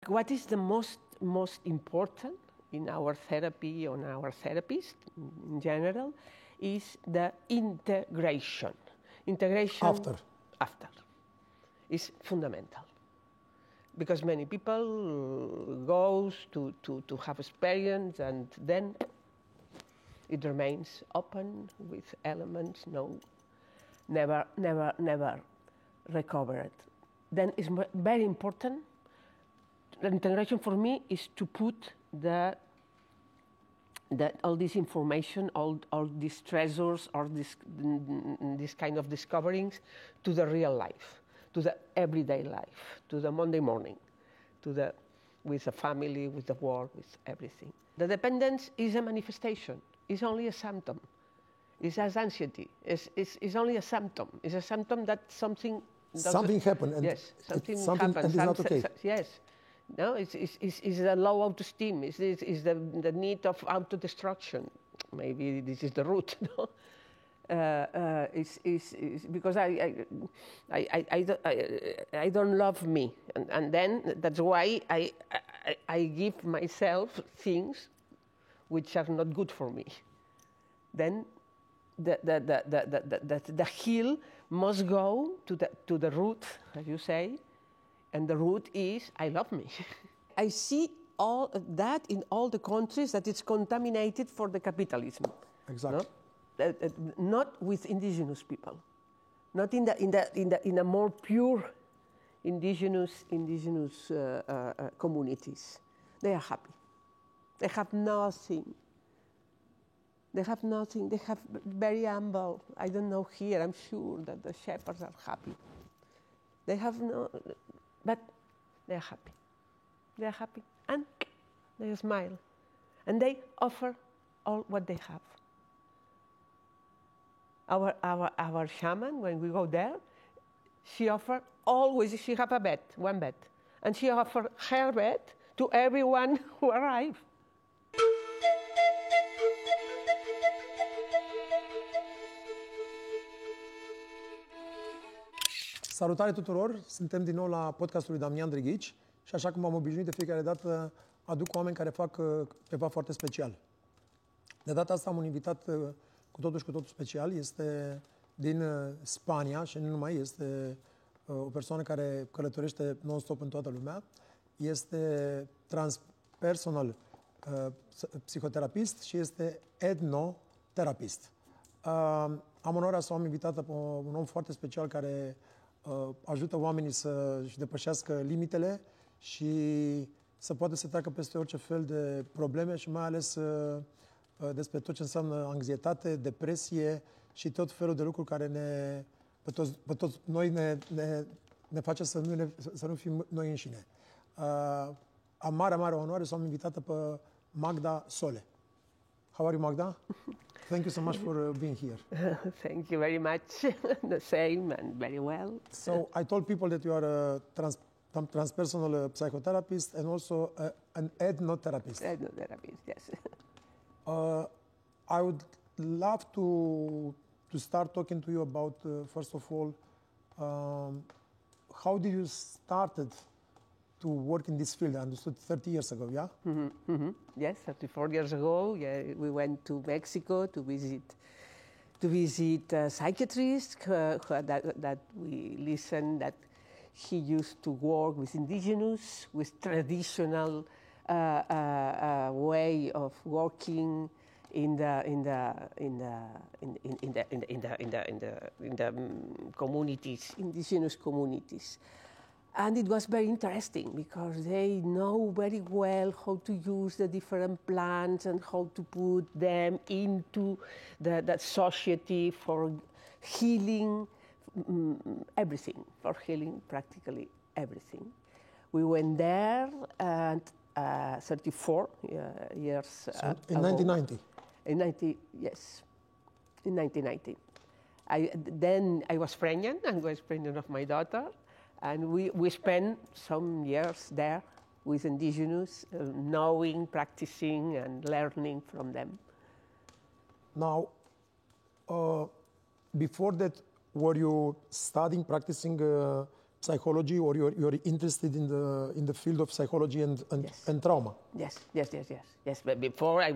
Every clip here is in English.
What is the most important in our therapy, on our therapists in general, is the integration. Integration after is fundamental, because many people goes to have experience and then it remains open with elements never recovered. Then it's very important. The integration for me is to put all this information, all these treasures, all this kind of discoverings to the real life, to the everyday life, to the Monday morning, with the family, with the work, with everything. The dependence is a manifestation. It's only a symptom. It's as anxiety. It's only a symptom. It's a symptom that something happened. And yes, something happened. And it's not okay. Yes. No, it's the low autoesteem. It's the need of auto-destruction. Maybe this is the root. No? It's because I don't love me, and then that's why I give myself things which are not good for me. Then the heel must go to the root, as you say. And the root is, I love me. I see all that in all the countries that it's contaminated for the capitalism. Exactly. No? Not with indigenous people, not in a more pure indigenous communities. They are happy. They have nothing. They have nothing. They have very humble. I don't know here. I'm sure that the shepherds are happy. They have no. But they're happy. They're happy. And they smile. And they offer all what they have. Our shaman, when we go there, she offers always, she have a bed, one bed. And she offers her bed to everyone who arrives. Salutare tuturor! Suntem din nou la podcastul lui Damian Drighici și așa cum am obișnuit de fiecare dată, aduc oameni care fac ceva foarte special. De data asta am un invitat cu totul special. Este din Spania și nu numai, este o persoană care călătorește non-stop în toată lumea. Este transpersonal psihoterapist și este etnoterapist. Am onoarea să o am invitată pe un om foarte special care ajută oamenii să-și depășească limitele și să poată să treacă peste orice fel de probleme și mai ales despre tot ce înseamnă anxietate, depresie și tot felul de lucruri care pe toți noi ne face să nu fim noi înșine. Am mare onoare să o am invitată pe Magda Sole. How are you, Magda? Thank you so much for being here. Thank you very much. The same and very well. So I told people that you are a transpersonal psychotherapist and also an ethnotherapist. Ethnotherapist, yes. I would love to start talking to you about, first of all, how did you started to work in this field? I understood 30 years ago, yeah? Mm-hmm, mm-hmm. Yes, 34 years ago, we went to Mexico to visit a psychiatrist that we listened that he used to work with indigenous, with traditional way of working in the communities, indigenous communities. And it was very interesting because they know very well how to use the different plants and how to put them into the society for healing everything, for healing practically everything. We went there and 34 years so in ago. 1990? In 1990. Then I was pregnant. I was pregnant of my daughter. And we spent some years there with indigenous, knowing, practicing, and learning from them. Now, before that, were you studying, practicing psychology, or you're interested in the field of psychology and trauma. Yes. But before I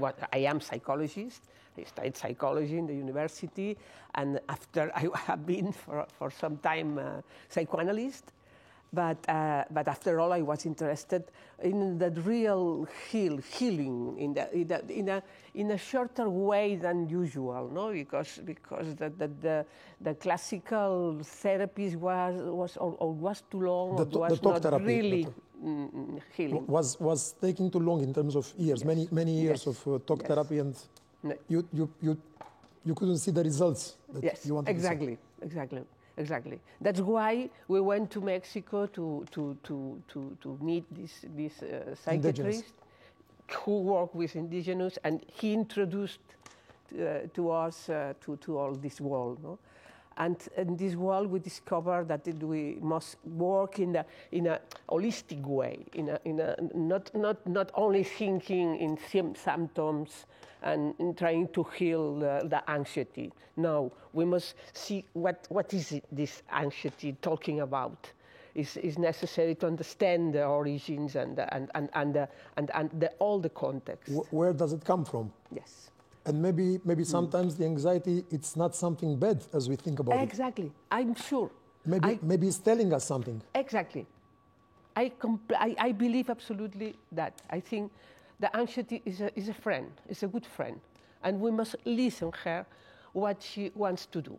am psychologist. I studied psychology in the university, and after I have been for some time psychoanalyst. But after all, I was interested in the real healing in a shorter way than usual, no? Because the classical therapies was too long, was talk not therapy, really healing. Was taking too long in terms of years, many years of talk therapy, and you couldn't see the results that you wanted to see. Exactly. That's why we went to Mexico to meet this psychiatrist who worked with indigenous, and he introduced to us to all this world. No? And in this world, we discovered that we must work in a holistic way, not only thinking in symptoms and in trying to heal the anxiety. No, we must see what is this anxiety talking about. It's necessary to understand the origins and all the context. Where does it come from? Yes. And maybe sometimes the anxiety, it's not something bad as we think about it. Exactly, I'm sure. Maybe it's telling us something. Exactly. I believe absolutely that. I think the anxiety is a friend, is a good friend. And we must listen to her what she wants to do.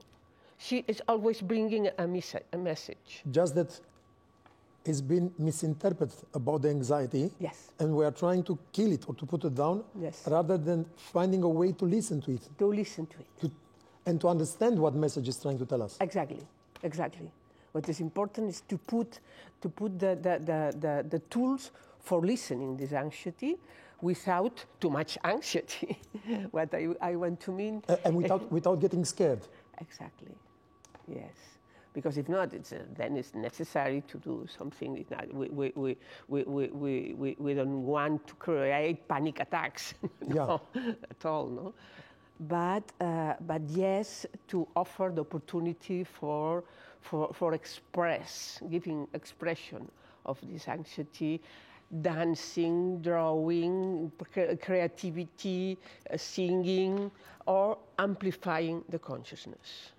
She is always bringing a message. Just that it's been misinterpreted about the anxiety. Yes. And we are trying to kill it or to put it down. Yes. Rather than finding a way to listen to it. To listen to it. And to understand what message is trying to tell us. Exactly. What is important is to put the tools for listening this anxiety without too much anxiety. What I want to mean. And without getting scared. Exactly. Yes. Because if not, then it's necessary to do something. We don't want to create panic attacks at all, no. But yes, to offer the opportunity for giving expression of this anxiety, dancing, drawing, creativity, singing, or amplifying the consciousness.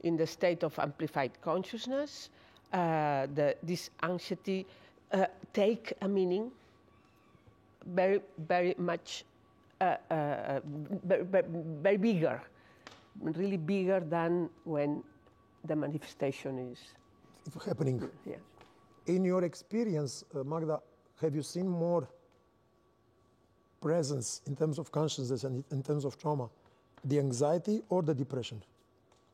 In the state of amplified consciousness, this anxiety take a meaning very, very much, very bigger, really bigger than when the manifestation is happening. Yeah. In your experience, Magda, have you seen more presence in terms of consciousness and in terms of trauma, the anxiety or the depression?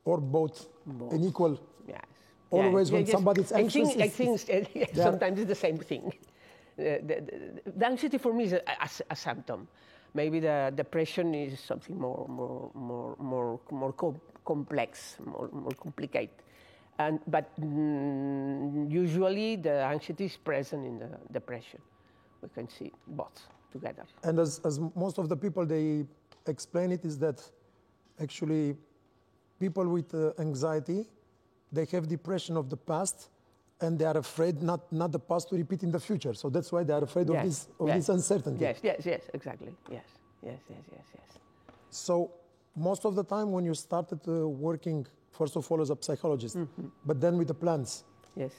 Or both. In equal? Yes. Always when somebody's anxious? I think sometimes it's the same thing. The anxiety for me is a symptom. Maybe the depression is something more complex, more complicated. But usually the anxiety is present in the depression. We can see both together. And as most of the people, they explain it, is that actually people with anxiety, they have depression of the past, and they are afraid not the past to repeat in the future. So that's why they are afraid of this uncertainty. Yes, exactly. Yes. So most of the time when you started working, first of all as a psychologist, but then with the plants, yes,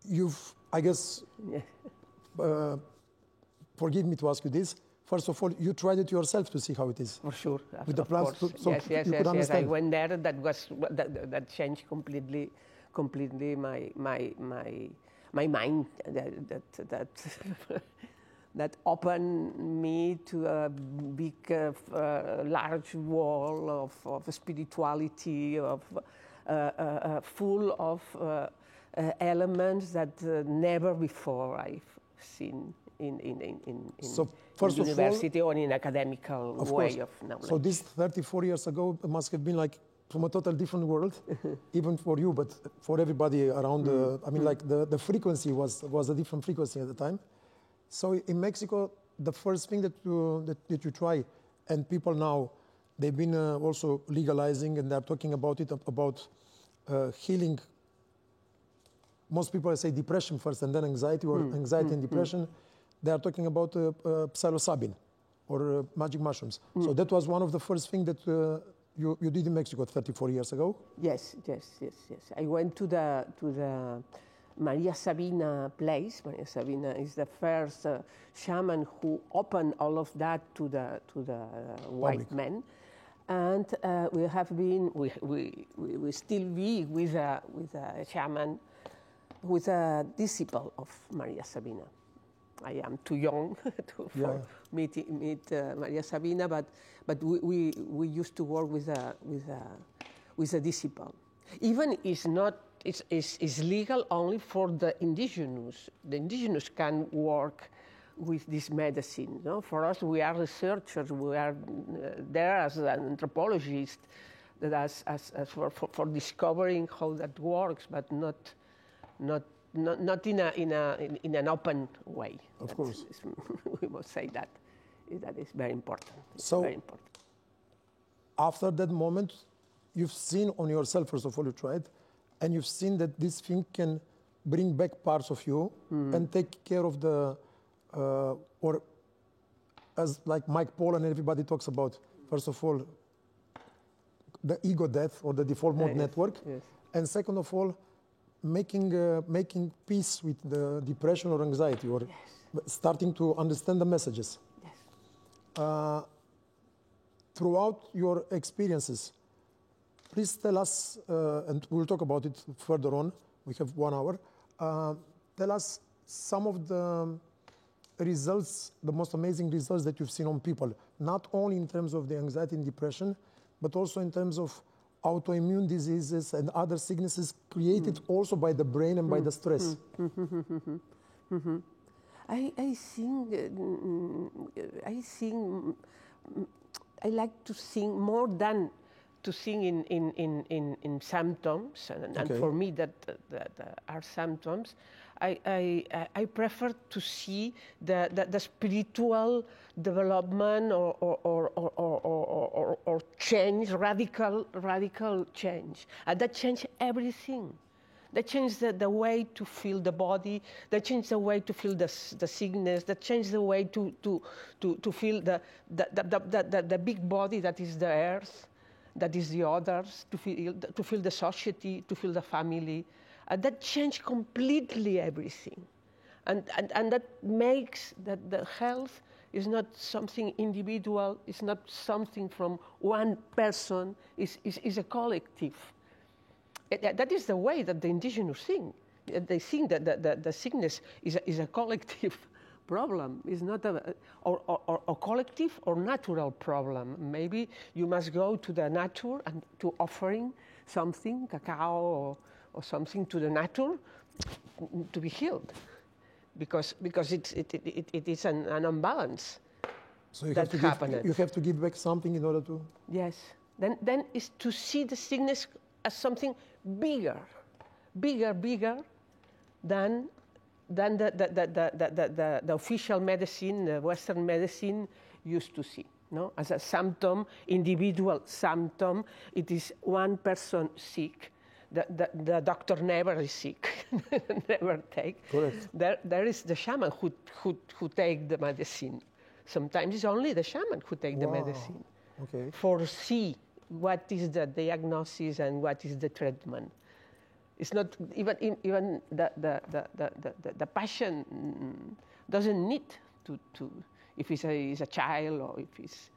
you've, I guess, forgive me to ask you this, first of all, you tried it yourself to see how it is. For sure. With the plants, so yes, you could understand. I went there. That changed completely my mind. That opened me to a big, large wall of spirituality, full of elements that never before I've seen in university or in academical way of knowledge. So this 34 years ago must have been like from a total different world, even for you, but for everybody around. Like the frequency was a different frequency at the time. So in Mexico, the first thing that you try, and people now, they've been also legalizing, and they're talking about it, about healing most people say depression first and then anxiety, or anxiety and depression, they are talking about psilocybin or magic mushrooms. So that was one of the first things that you did in Mexico 34 years ago? Yes. I went to the Maria Sabina place. Maria Sabina is the first shaman who opened all of that to the white men, and we still be with a shaman, with a disciple of Maria Sabina. I am too young to meet Maria Sabina, but we used to work with a disciple. Even it's legal only for the indigenous. The indigenous can work with this medicine. No? For us, we are researchers. We are there as an anthropologist, that as for discovering how that works, but not in an open way. Of course. We must say that. That is very important. So, very important. After that moment, you've seen on yourself, first of all, you tried, and you've seen that this thing can bring back parts of you and take care of the, or as like Mike Pollan and everybody talks about, first of all, the ego death or the default mode network. Yes. And second of all, making peace with the depression or anxiety, or starting to understand the messages. Yes. Throughout your experiences, please tell us, and we'll talk about it further on, we have 1 hour, tell us some of the results, the most amazing results that you've seen on people, not only in terms of the anxiety and depression, but also in terms of autoimmune diseases and other sicknesses created also by the brain and by the stress. I like to sing more than to sing in symptoms, and for me that are symptoms. I prefer to see the spiritual development or change, radical change, and that change everything. That change the way to feel the body. That change the way to feel the sickness. That change the way to feel the big body that is the earth, that is the others. To feel the society, to feel the family. That change completely everything, and that makes that the health is not something individual. It's not something from one person. Is a collective. That is the way that the indigenous think. They think that the sickness is a collective problem. It's not a collective or natural problem. Maybe you must go to the nature and to offering something, cacao or something to the nature to be healed, because it is an unbalance. So you have to give back something in order to. Yes. Then is to see the sickness as something bigger than the official medicine, the Western medicine used to see. No, as a symptom, individual symptom. It is one person sick. The doctor never is sick, never take. Correct. There is the shaman who take the medicine. Sometimes it's only the shaman who take the medicine. Okay. Foresee what is the diagnosis and what is the treatment. It's not even the patient doesn't need to if he's a child or if he's.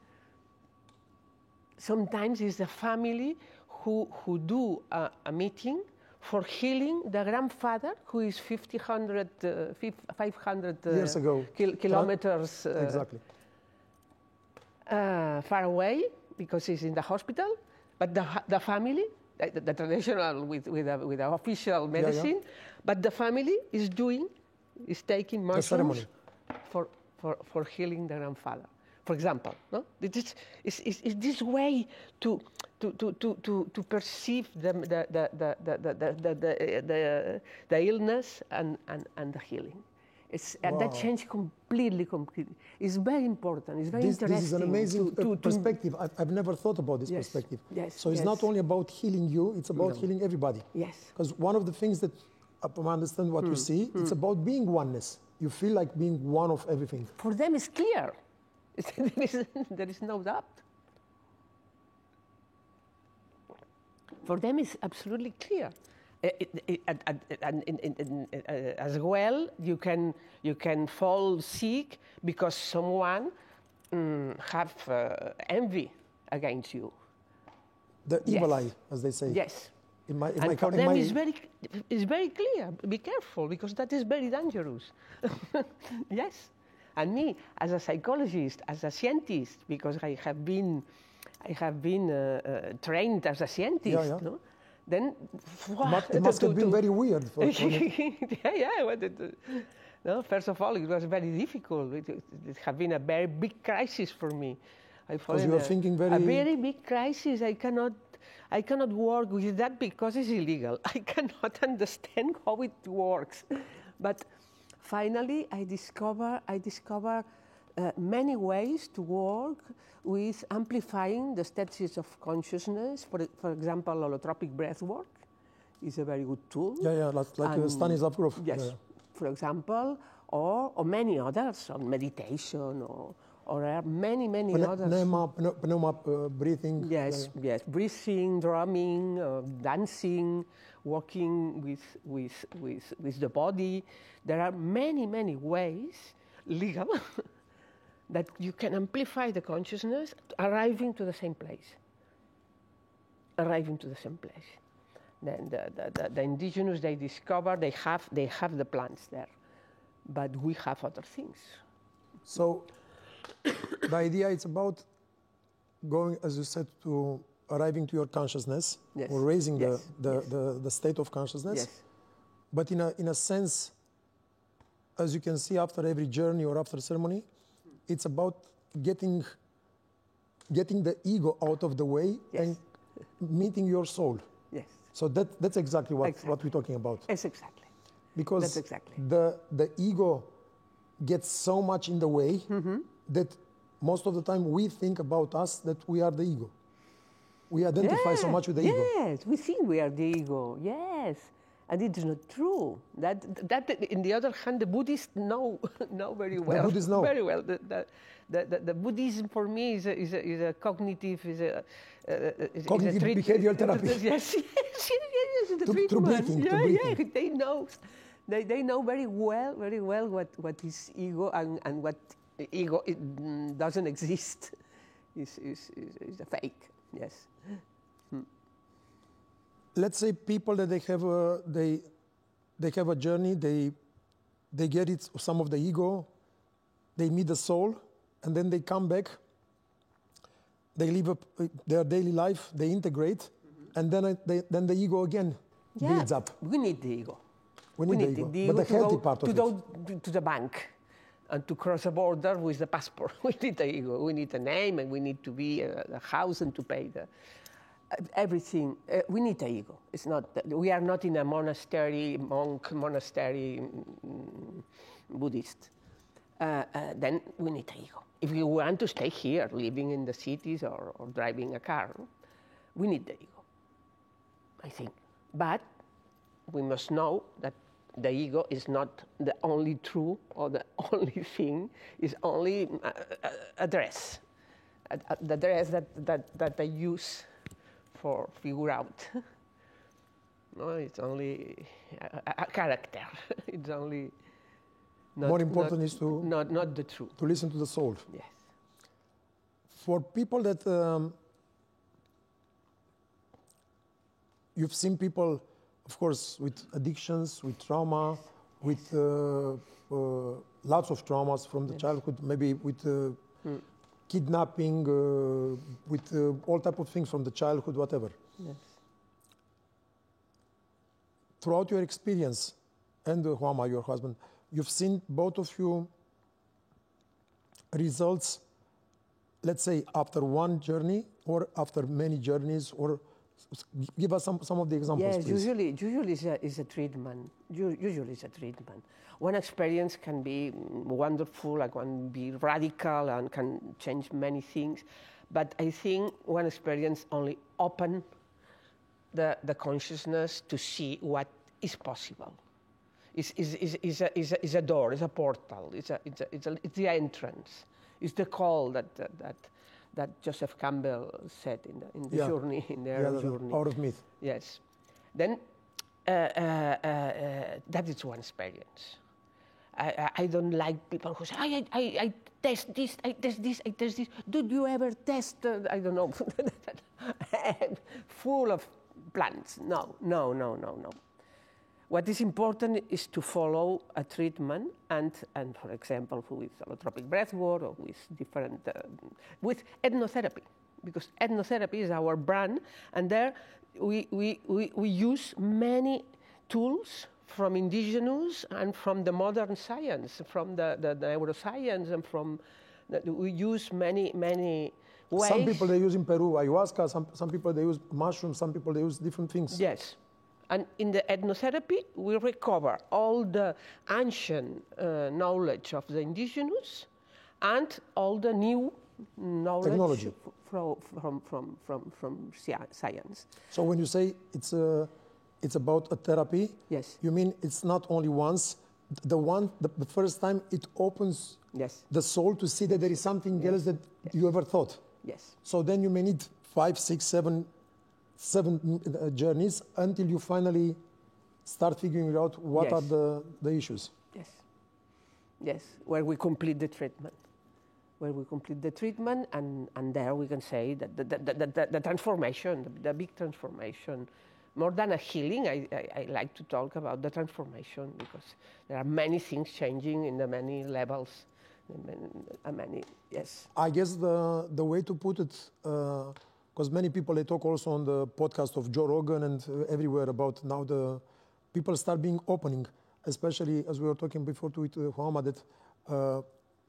Sometimes it's the family who do a meeting for healing the grandfather who is 500 years ago. Kilometers exactly. Far away because he's in the hospital, but the family, the traditional with the official medicine, but the family is taking mushrooms for healing the grandfather. For example, no? It's this way to perceive the illness and the healing. And that change completely. It's very important. It's very interesting. This is an amazing perspective. I've never thought about this perspective. Yes. So it's not only about healing you; it's about healing everybody. Yes. Because one of the things that I understand what you see. It's about being oneness. You feel like being one of everything. For them, it's clear. There is no doubt. For them, it's absolutely clear. As well, you can fall sick because someone have envy against you. The evil eye, as they say. Yes. And For them, it's very clear. Be careful, because that is very dangerous. Yes. And me, as a psychologist, as a scientist, because I have been trained as a scientist. Yeah. No? Then It must have been very weird. No, first of all, it was very difficult. It has been a very big crisis for me. Because you are thinking a very big crisis. I cannot work with that because it's illegal. I cannot understand how it works. But finally, I discover many ways to work with amplifying the states of consciousness. For example, holotropic breath work is a very good tool. Like Stanislav Grof. Yes, for example, or many others, on meditation, or many others. Pneuma breathing. Yes, breathing, drumming, dancing, working with the body. There are many ways, legal, that you can amplify the consciousness, arriving to the same place. Then the indigenous, they discover they have the plants there, but we have other things. So the idea is about going, as you said, to arriving to your consciousness, yes. or raising yes. the state of consciousness. Yes. But in a sense, as you can see after every journey or after ceremony, it's about getting the ego out of the way, yes. and meeting your soul. Yes. So that's exactly what we're talking about. Yes, exactly. Because that's exactly. the ego gets so much in the way that most of the time we think about us that we are the ego. We identify so much with the ego. Yes, we think we are the ego. Yes. And it is not true. That, in the other hand, the Buddhists know very well. The Buddhists know very well. The Buddhism for me is a cognitive, cognitive behavioral therapy. Yes, the treatment. Through breathing. They know very well what is ego and what ego doesn't exist. Is a fake. Yes. Let's say people that they have a journey, they get it, some of the ego, they meet the soul, and then they come back, they live their daily life, they integrate, and then the ego again builds up. We need the ego. We need the ego. But the healthy part of it. To the bank and to cross a border with the passport. We need the ego. We need a name, and we need to be a house and to pay everything. We need the ego. It's not. We are not in a monastery, Buddhist. Then we need the ego. If we want to stay here, living in the cities or driving a car, we need the ego, I think. But we must know that the ego is not the only true or the only thing. It's only a dress, the dress that I use for figure out. No, it's only a character. It's only. More important is to not the truth. To listen to the soul. Yes. For people that you've seen people, of course, with addictions, with trauma, with lots of traumas from the childhood, maybe with kidnapping, with all type of things from the childhood, whatever. Yes. Throughout your experience, and Juanma, your husband, you've seen both of you results, let's say, after one journey or after many journeys, or give us some of the examples, yes, please. Usually is a treatment. Usually it's a treatment. One experience can be wonderful, and can be radical, and can change many things. But I think one experience only open the consciousness to see what is possible. is a door, is a portal, it's the entrance, it's the call that Joseph Campbell said in the journey, in their journey. Out of myth. Yes. Then that is one experience. I don't like people who say, I test this, I test this, I test this. Did you ever test, I don't know, full of plants? No. What is important is to follow a treatment and for example, with allotropic breathwork or with different, with ethnotherapy, because ethnotherapy is our brand, and there we use many tools from indigenous and from the modern science, from the neuroscience, and we use many ways. Some people they use in Peru ayahuasca, some people they use mushrooms, some people they use different things. Yes. And in the ethnotherapy, we recover all the ancient knowledge of the indigenous and all the new knowledge technology from science. So when you say it's about a therapy, yes, you mean it's not only once, the first time it opens the soul to see that there is something else that you ever thought. Yes. So then you may need 5, 6, 7 journeys until you finally start figuring out what are the issues. Yes, where we complete the treatment. And there we can say that the transformation, the big transformation, more than a healing, I like to talk about the transformation, because there are many things changing in the many levels. I guess the way to put it, because many people, they talk also on the podcast of Joe Rogan and everywhere about now the people start being opening, especially as we were talking before to Juanma, that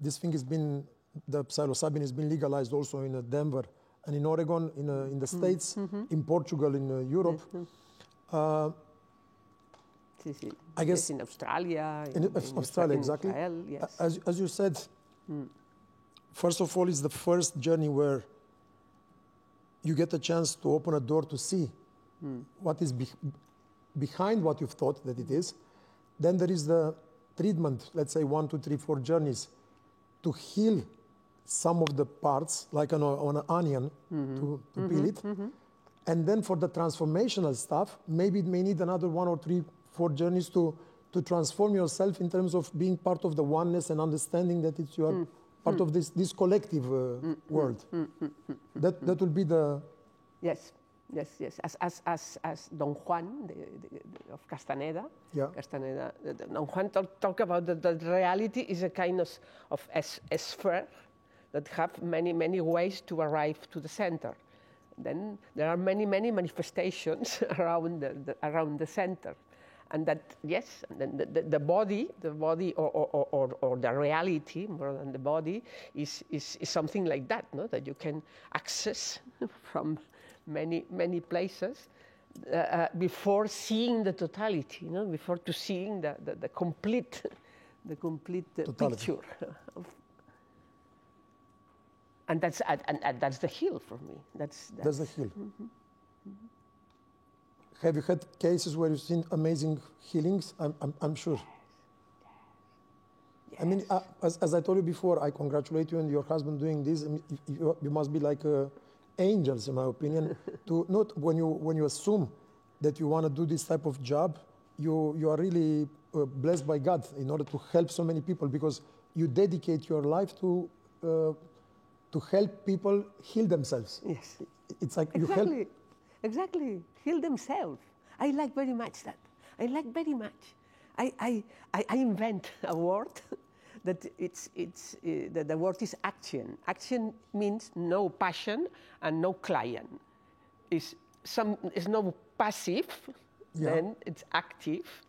this thing has been, the psilocybin has been legalized also in Denver and in Oregon, in the States, in Portugal, in Europe. I guess in Australia. In Australia, exactly. Israel, yes. As you said, first of all, it's the first journey where you get a chance to open a door to see what is behind what you've thought that it is. Then there is the treatment, let's say 1, 2, 3, 4 journeys to heal some of the parts, like on an onion, to peel it. And then for the transformational stuff, maybe it may need another 1 or 3, 4 journeys to transform yourself in terms of being part of the oneness and understanding that you are part of this collective world. That will be the... Yes. As Don Juan of Castaneda, Don Juan talk about the reality is a kind of a sphere that have many ways to arrive to the center. Then there are many manifestations around the center. And that, yes, and then the body or the reality, more than the body, is something like that, no? That you can access from many places before seeing the totality, no? Before to seeing the complete picture. And that's the heal for me. That's the heal. Have you had cases where you've seen amazing healings? I'm sure. Yes. I mean, as I told you before, I congratulate you and your husband doing this. I mean, you must be like angels, in my opinion. To not when you assume that you want to do this type of job, you are really blessed by God in order to help so many people, because you dedicate your life to help people heal themselves. Yes, it's like exactly. You help. Exactly, heal themselves. I like very much that. I like very much. I invent a word that that the word is action. Action means no passion and no client. It's no passive, then it's active.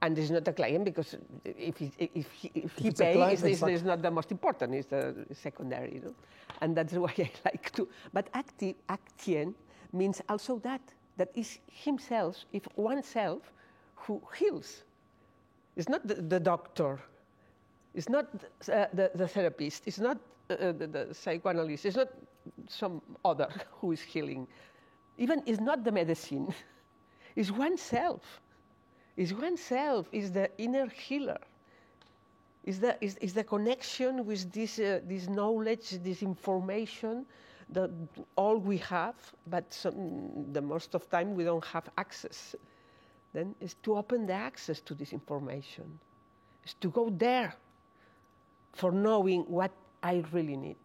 And it's not a client, because if he pays, it's not the most important, it's the secondary. You know? And that's why I like to. But action means also that is himself, if oneself, who heals. It's not the doctor, it's not the therapist, it's not the psychoanalyst, it's not some other who is healing. Even it's not the medicine, it's oneself. Is oneself, is the inner healer. Is the connection with this knowledge, this information, that all we have, but the most of time we don't have access. Then is to open the access to this information. Is to go there for knowing what I really need.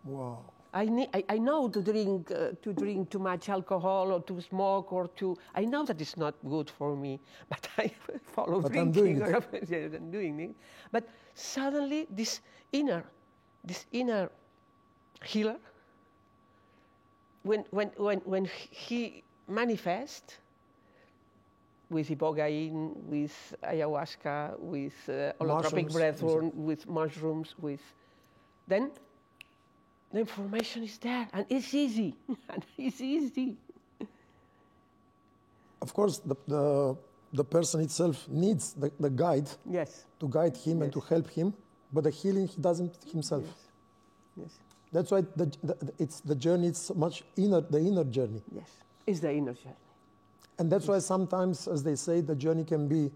Wow. I know to drink too much alcohol or to smoke or to. I know that it's not good for me, but I follow But drinking. I'm doing it. But suddenly this inner healer, when he manifests with ibogaine, with ayahuasca, with holotropic breathwork, with mushrooms, then the information is there, and it's easy. And it's easy. Of course, the person itself needs the guide Yes. to guide him and to help him, but the healing he doesn't himself. Yes. That's why it's the journey. It's much the inner journey. Yes. It's the inner journey. And that's why sometimes, as they say, the journey can be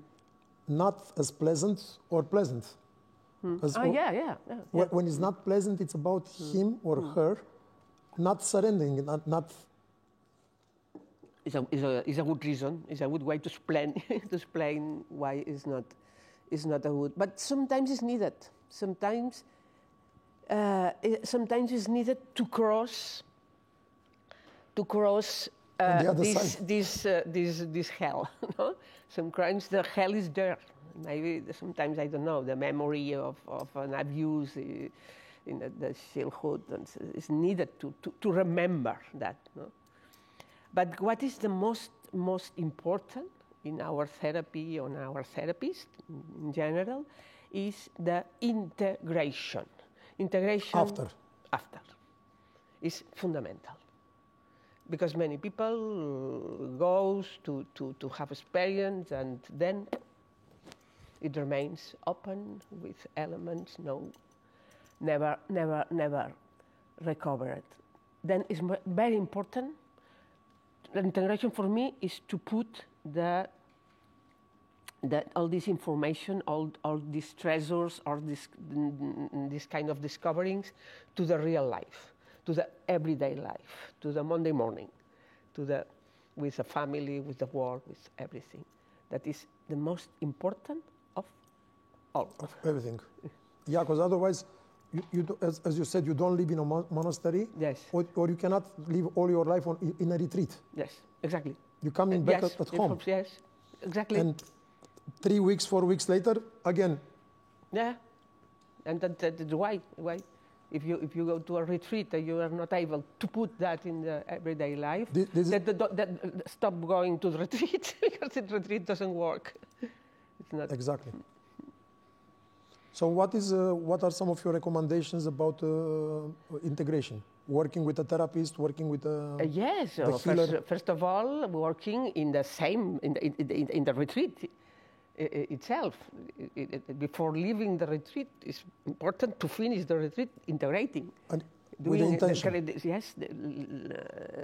not as pleasant or pleasant. Yeah. When it's not pleasant, it's about him or her not surrendering, not. It's a good reason. It's a good way to explain why it's not a good. But sometimes it's needed. Sometimes it's needed to cross this hell. No? Sometimes the hell is there. Maybe sometimes, I don't know, the memory of an abuse in the childhood is needed to remember that. No? But what is the most important in our therapy, on our therapists in general, is the integration. Integration after is fundamental. Because many people goes to have experience and then it remains open with elements, never recovered. Then it's very important. The integration for me is to put all this information, all these treasures, all this kind of discoverings to the real life, to the everyday life, to the Monday morning, with the family, with the work, with everything. That is the most important of all. Of everything. Yeah, because otherwise, as you said, you don't live in a monastery. Yes. Or you cannot live all your life in a retreat. Yes, exactly. You're coming back yes, at home. Yes, exactly. And 3 weeks, 4 weeks later, again. Yeah, and that's why. If you go to a retreat, you are not able to put that in the everyday life. Stop going to the retreat because the retreat doesn't work. It's not exactly. So what are some of your recommendations about integration? Working with a therapist, working with a yes. healer? First of all, working in the retreat itself. Before leaving the retreat, it's important to finish the retreat integrating. And with the intention. Yes,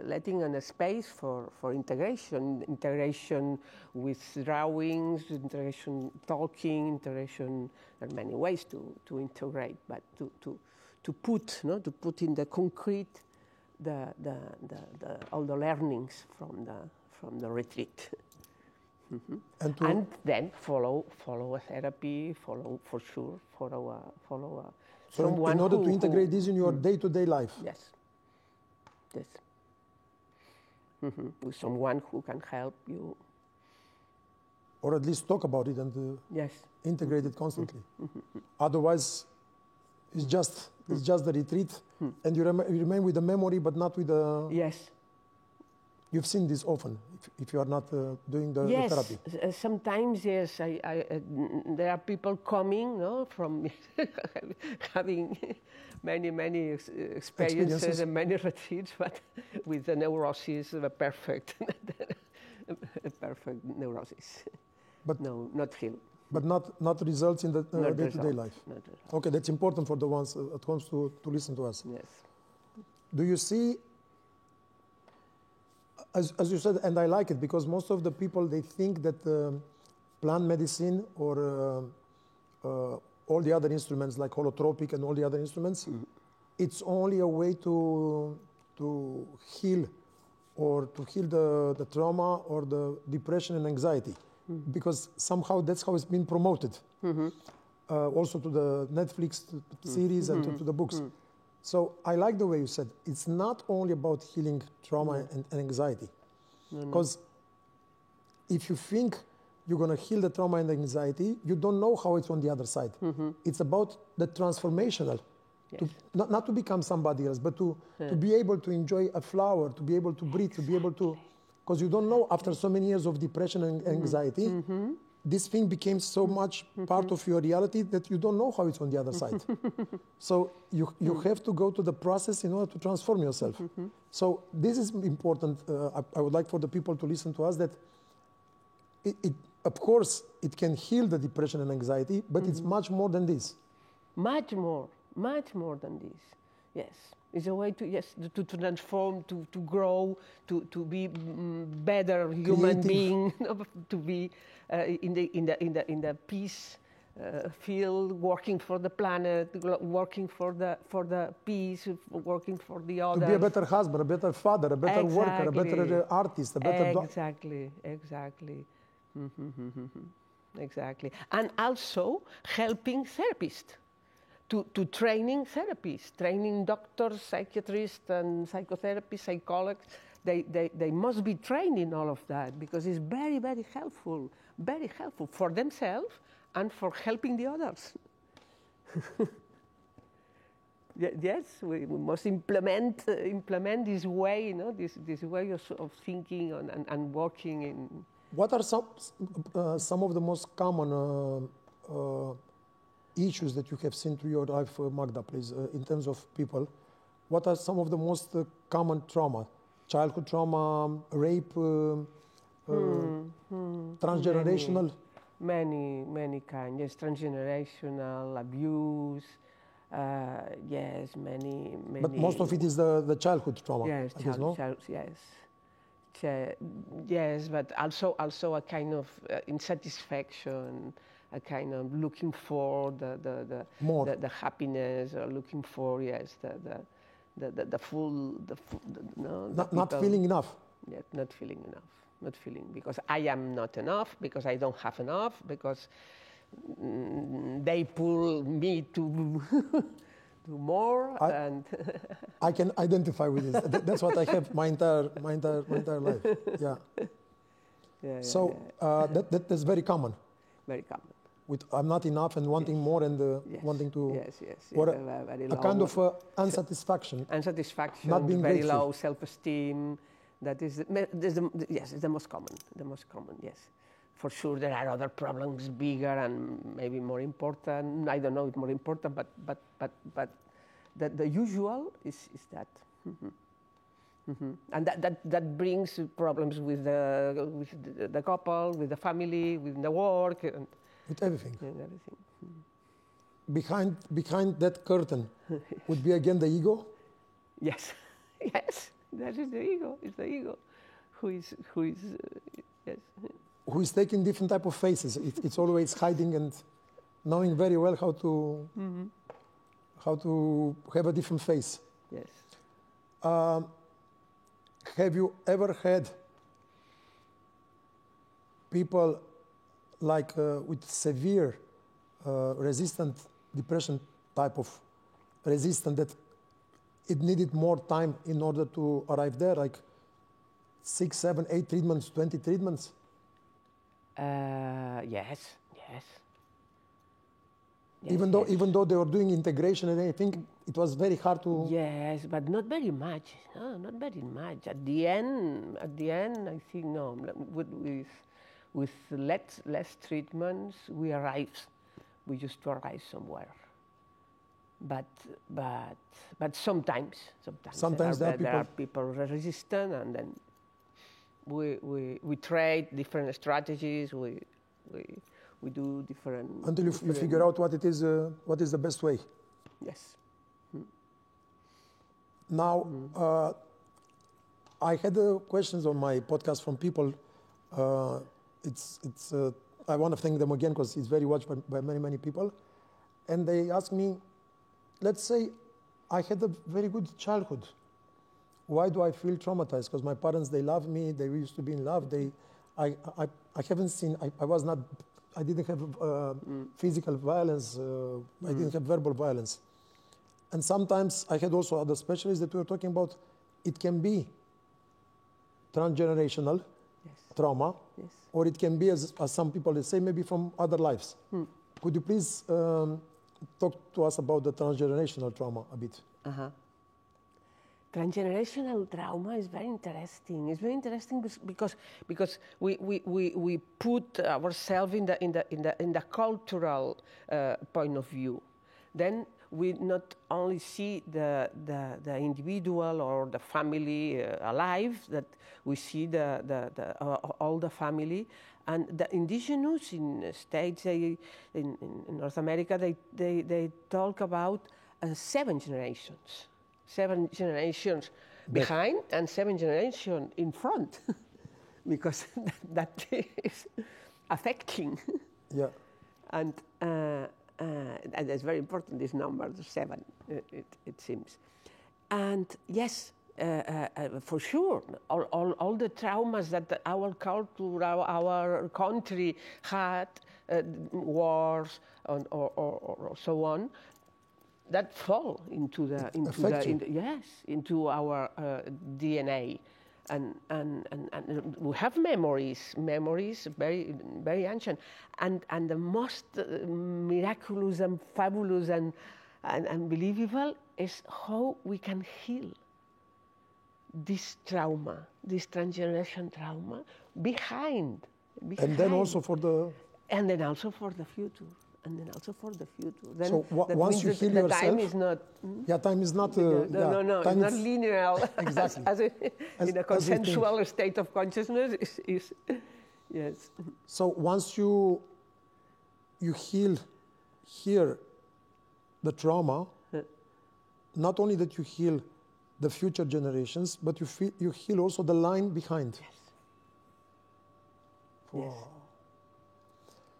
letting a space for integration with drawings, integration talking, integration. There are many ways to integrate, but to put in the concrete all the learnings from the retreat. Mm-hmm. And then follow a therapy, follow So in order to integrate this in your day-to-day life. Yes. Mm-hmm. With someone who can help you. Or at least talk about it and yes. Integrate it constantly. Mm-hmm. Otherwise, it's just the retreat, and you remain with the memory, but not with the. Yes. You've seen this often if you are not doing the therapy. Yes, sometimes yes. There are people coming, from having many experiences and many retreats, but with the neurosis, the perfect neurosis. But no, not healed. But not results in the day-to-day life. Okay, that's important for the ones at home to listen to us. Yes. Do you see as you said, and I like it because most of the people, they think that plant medicine or all the other instruments like holotropic and all the other instruments, it's only a way to heal or to heal the trauma or the depression and anxiety. Because somehow that's how it's been promoted. Also to the Netflix series and to the books. So I like the way you said, it's not only about healing trauma and anxiety. Because if you think you're going to heal the trauma and anxiety, you don't know how it's on the other side. It's about the transformational. Yes. Not to become somebody else, but to be able to enjoy a flower, to be able to breathe, to be able to... Because you don't know, after so many years of depression and anxiety, this thing became so much part of your reality that you don't know how it's on the other side. So you have to go to the process in order to transform yourself. So this is important. I would like for the people to listen to us that of course, it can heal the depression and anxiety, but it's much more than this. Much more than this. Yes. It's a way to transform, to grow, to be better human being, to be in the peace field, working for the planet, working for the peace, working for the others. To be a better husband, a better father, a better worker, a better artist, a better exactly. Exactly, and also helping therapists. To training therapists, training doctors, psychiatrists, and psychotherapists, psychologists. They must be trained in all of that because it's very, very helpful for themselves and for helping the others. Yes, we must implement this way, this way of thinking and working in. What are some of the most common issues that you have seen through your life, Magda, please, in terms of people? What are some of the most common trauma? Childhood trauma, rape, transgenerational? Many kinds. Yes, transgenerational, abuse. Yes, many. But most of it is the childhood trauma. Yes, yes, but also a kind of insatisfaction. A kind of looking for the happiness, or looking for the full not feeling enough. Yeah, not feeling because I am not enough, because I don't have enough, because they pull me to do more. I can identify with this. That's what I have my entire life. Yeah. So that's very common. Very common. With I'm not enough and wanting more and wanting to... Or a kind of unsatisfaction. Unsatisfaction, not being very grateful. low self-esteem. That is, it's the most common. The most common, yes. For sure, there are other problems bigger and maybe more important. I don't know if more important, but the usual is that. And that brings problems with the couple, with the family, with the work. With everything. Behind that curtain would be again the ego? Yes, yes, that is the ego. It's the ego who is yes. Who is taking different type of faces. It's always hiding and knowing very well how to have a different face. Yes. Have you ever had people like with severe resistant depression type of resistant that it needed more time in order to arrive there, like 6, 7, 8 treatments, 20 treatments? Yes. Even though they were doing integration and everything, it was very hard to... Yes, but not very much. No, not very much. At the end, I think, no, with less treatments, we used to arrive somewhere. But sometimes there are people resistant, and then we trade different strategies. We do different... Until you figure out what is the best way. Yes. Now, I had questions on my podcast from people. I want to thank them again because it's very watched by many, many people. And they asked me, let's say I had a very good childhood. Why do I feel traumatized? Because my parents, they love me. They used to be in love. I haven't seen, I didn't have physical violence. I didn't have verbal violence. And sometimes I had also other specialists that we were talking about. It can be transgenerational trauma, or it can be, as some people say, maybe from other lives. Could you please talk to us about the transgenerational trauma a bit? Transgenerational trauma is very interesting. It's very interesting because we put ourselves in the cultural point of view. Then we not only see the individual or the family alive, that we see all the family. And the indigenous in states, in North America, they talk about 7 generations. 7 generations behind and 7 generations in front, because that is affecting. Yeah. And it's very important, this number, the 7, it seems. And yes, for sure, all the traumas that our culture, our country had, wars or so on, that fall into our DNA, and we have memories very very ancient, and the most miraculous and fabulous and unbelievable is how we can heal this trauma, this transgeneration trauma behind. And then also for the future. And then also for the future. Then so once you heal yourself, time is not. Time is not. No. It's not linear. Exactly. In a consensual state of consciousness is yes. So once you heal here the trauma, not only that you heal the future generations, but you heal also the line behind. Yes. Wow. Yes.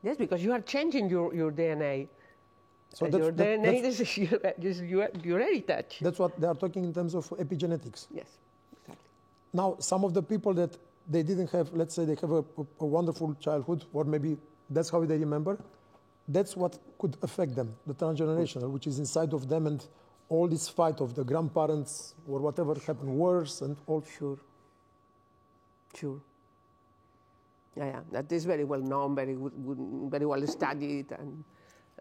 Yes, because you are changing your DNA. So your DNA is your heritage. That's what they are talking in terms of epigenetics. Yes, exactly. Now, some of the people that they didn't have, let's say they have a wonderful childhood, or maybe that's how they remember, that's what could affect them, the transgenerational, which is inside of them, and all this fight of the grandparents or whatever happened worse and all. Sure. Yeah, that is very well known, very very well studied, and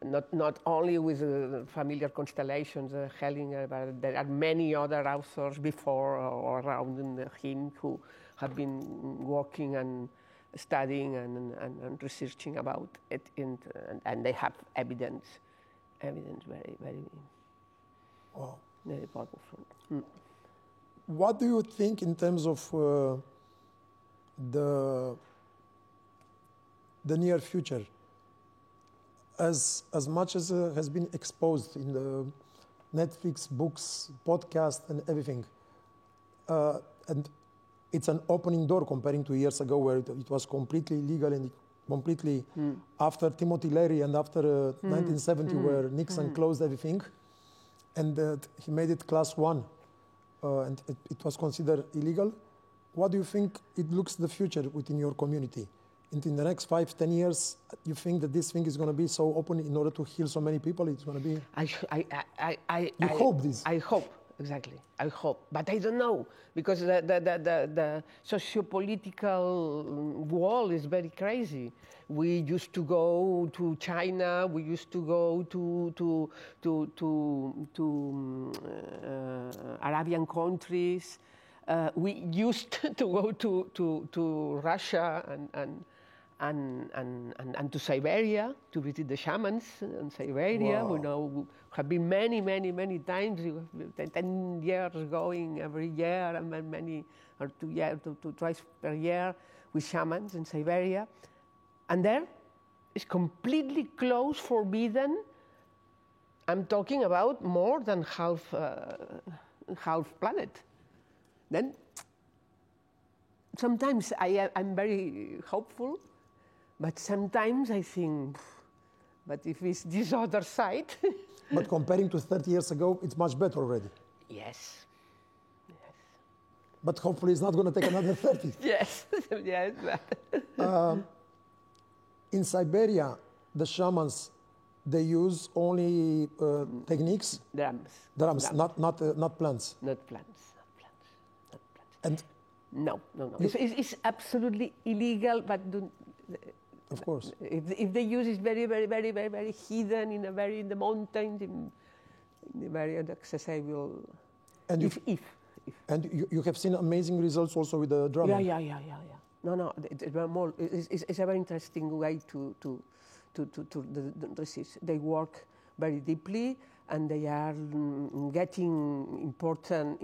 not only with familiar constellations, Hellinger, but there are many other authors before or around him who have been working and studying and researching about it, and they have evidence very, very, wow, very powerful. What do you think in terms of the near future? As much as has been exposed in the Netflix, books, podcast, and everything, and it's an opening door comparing to years ago where it was completely legal and completely after Timothy Leary and after 1970 where Nixon closed everything, and he made it class 1, and it was considered illegal. What do you think it looks the future within your community? In the next 5-10 years, you think that this thing is going to be so open in order to heal so many people? It's going to be. You hope this. I hope, exactly. I hope, but I don't know, because the socio-political wall is very crazy. We used to go to China. We used to go to Arabian countries. We used to go to Russia and to Siberia to visit the shamans in Siberia. Wow. We know have been many times. 10 years going every year, and many or 2 years, twice per year with shamans in Siberia, and there it's completely closed, forbidden. I'm talking about more than half planet. Then sometimes I'm very hopeful, but sometimes I think, but if it's this other side, But comparing to 30 years ago, it's much better already. yes, But hopefully it's not going to take another 30. yes, yes. But In Siberia, the shamans, they use only techniques, drums, not plants. Not plants, not plants, not plants. And No. It's absolutely illegal, but of course, if they use it very hidden in the mountains, in the very inaccessible. and If. and you have seen amazing results also with the drumming. Yeah. No. It's a very interesting way to the research. They work very deeply, and they are getting important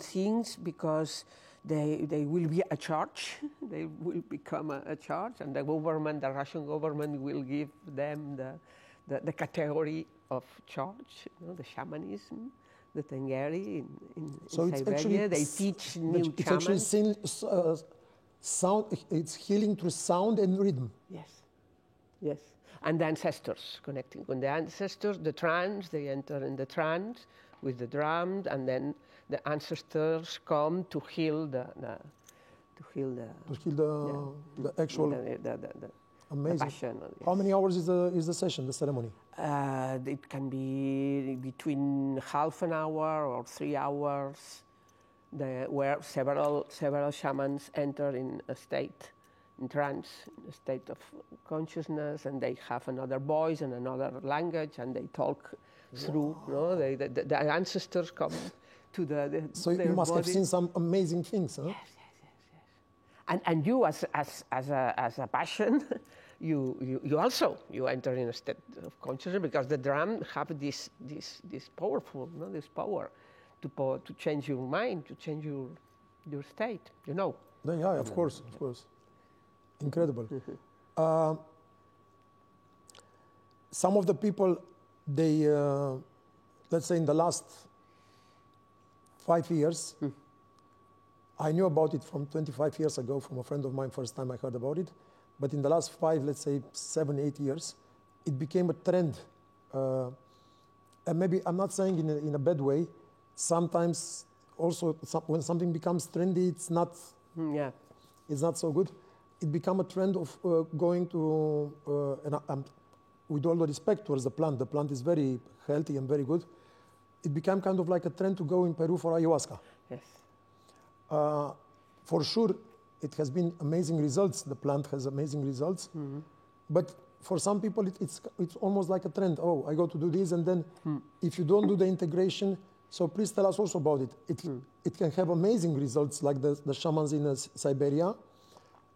things because they will be a charge. They will become a charge, and the Russian government, will give them the category of charge, the shamanism, the Tengeri in Siberia. They teach new It's shamans. actually sound. It's healing through sound and rhythm. Yes. And the ancestors, connecting with the ancestors, the trance, they enter in the trance with the drum, and then the ancestors come to heal the Actual amazing. passion. Yes. How many hours is the session, the ceremony? It can be between half an hour or 3 hours, where several shamans enter in a state, in trance, in a state of consciousness, and they have another voice and another language, and they talk through. The ancestors come to the So their you must have body. seen some amazing things, huh? Yes. And you, as a passion, you also enter in a state of consciousness, because the drum have this powerful, this power to change your mind, to change your state. Yeah, of course. Incredible. Some of the people, they, let's say in the last 5 years, I knew about it from 25 years ago from a friend of mine, first time I heard about it. But in the last 5, let's say 7, 8 years, it became a trend. And maybe I'm not saying in a bad way. Sometimes also when something becomes trendy, it's not so good. It became a trend of going to, with all the respect towards the plant is very healthy and very good. It became kind of like a trend to go in Peru for ayahuasca. Yes. For sure, it has been amazing results. The plant has amazing results. Mm-hmm. But for some people, it's almost like a trend. Oh, I go to do this, and then if you don't do the integration, so please tell us also about it. It can have amazing results, like the shamans in Siberia,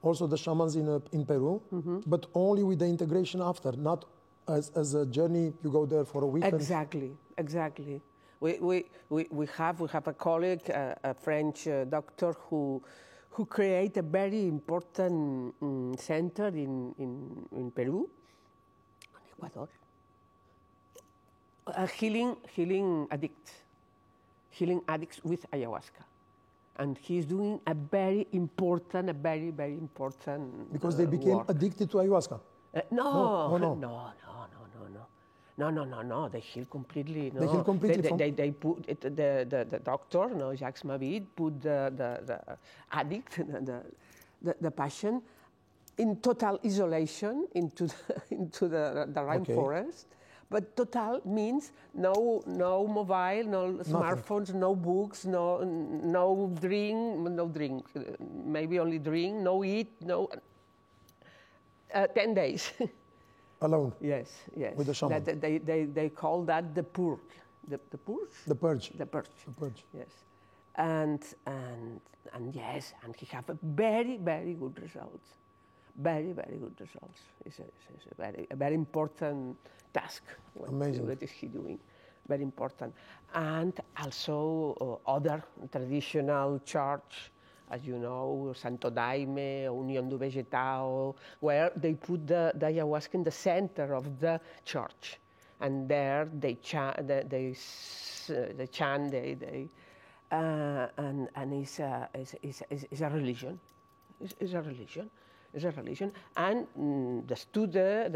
also the shamans in Peru, but only with the integration after, not as a journey. You go there for a weekend. Exactly. We have a colleague, a French doctor who created a very important center in Peru, in Ecuador, healing addicts with ayahuasca, and he's doing a very important because they became work. addicted to ayahuasca. No. They heal completely. No. They heal completely. They put the doctor, Jacques Mavid, put the addict, the patient, in total isolation into the rainforest. But total means no mobile, no smartphones, no books, no drink, maybe only drink, no eat, 10 days. Alone. Yes. With the shaman. They call that the purge. The purge? The purge. The purge. The purge. Yes. And yes, and he have a very good results. Very good results. It's a very important task. Amazing. What is he doing? Very important. And also other traditional church, as you know, Santo Daime, Unión do Vegetal, where they put the ayahuasca in the center of the church. And there they chant, and is a religion. Is a religion. Is a religion, and the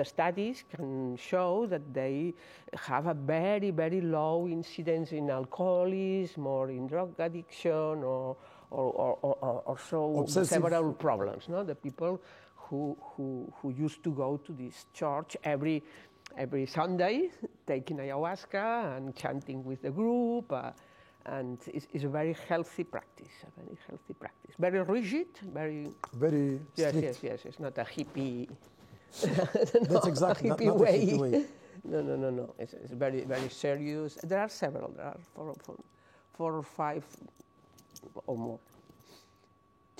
studies can show that they have a very, very low incidence in alcoholism or in drug addiction or so Obsessive. several problems. No, the people who used to go to this church every Sunday, taking ayahuasca and chanting with the group. And it's a very healthy practice, Very rigid, very strict. Yes. It's not a hippie. That's exactly not a hippie way. No. It's very, very serious. There are several. There are four or five or more.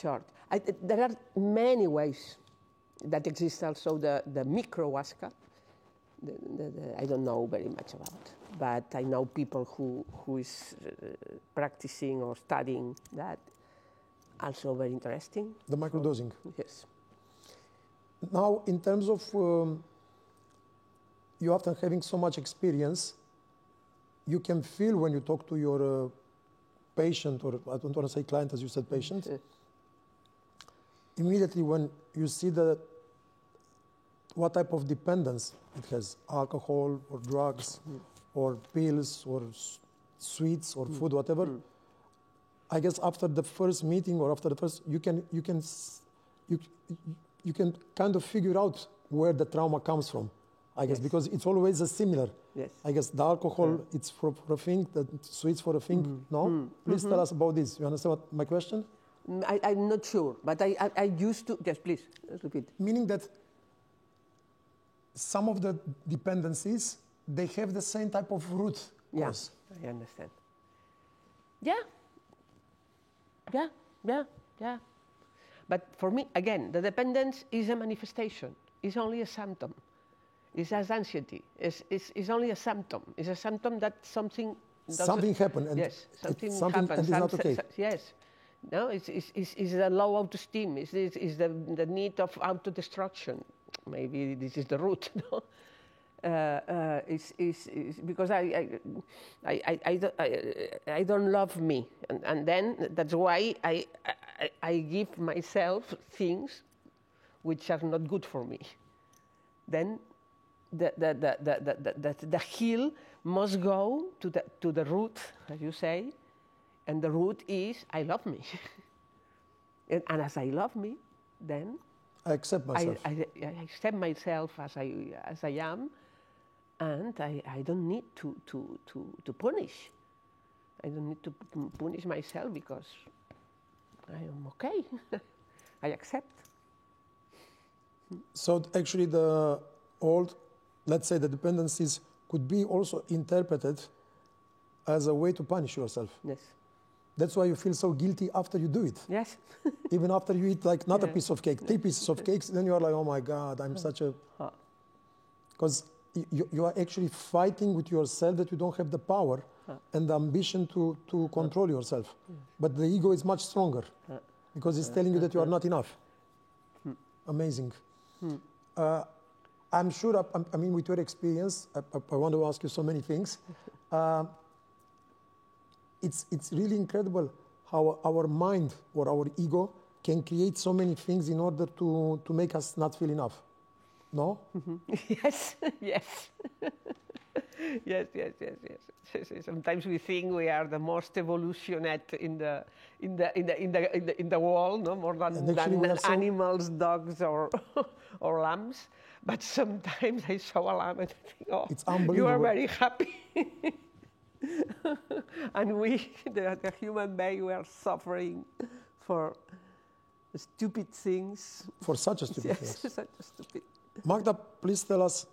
There are many ways that exist. Also, the microhuasca. I don't know very much about, but I know people who is practicing or studying that. Also very interesting. The microdosing. Yes. Now, in terms of you after having so much experience, you can feel when you talk to your patient, or I don't want to say client, as you said, patient. Yes. Immediately when you see what type of dependence it has, alcohol or drugs or pills or sweets or food, whatever. I guess after the first meeting or after the first, you can kind of figure out where the trauma comes from. I guess because it's always a similar. Yes. I guess the alcohol it's for a thing, the sweets for a thing. No, please tell us about this. You understand what my question? I'm not sure, but I used to. Yes, please repeat. Meaning that some of the dependencies, they have the same type of root. Yes, I understand. Yeah. But for me, again, the dependence is a manifestation. It's only a symptom. It's as anxiety. It's only a symptom. It's a symptom that something happened. And yes, something happens. And it's not okay. Yes. No, it's the low autoesteem. It's the need of autodestruction. Maybe this is the root. No? It's because I don't love me, and then that's why I give myself things which are not good for me. Then the heel must go to the root, as you say, and the root is I love me, and as I love me, then I accept myself. I accept myself as I am, and I don't need to punish. I don't need to punish myself because I am okay. I accept. So actually let's say the dependencies could be also interpreted as a way to punish yourself. Yes. That's why you feel so guilty after you do it. Yes. Even after you eat like not a piece of cake, 3 pieces of cakes, then you are like, oh my God, I'm such a... Because you are actually fighting with yourself that you don't have the power and the ambition to control yourself. But the ego is much stronger because it's telling you that you are not enough. Amazing. I'm sure, I mean, with your experience, I want to ask you so many things. It's really incredible how our mind or our ego can create so many things in order to make us not feel enough. No? Yes. Yes. Sometimes we think we are the most evolutionate in the world, no more than animals, dogs, or lambs. But sometimes I saw a lamb and I think, oh, it's unbelievable. You are very happy. And we, the human being, we are suffering for stupid things. For such a stupid things. Such a stupid. Magda, please tell us,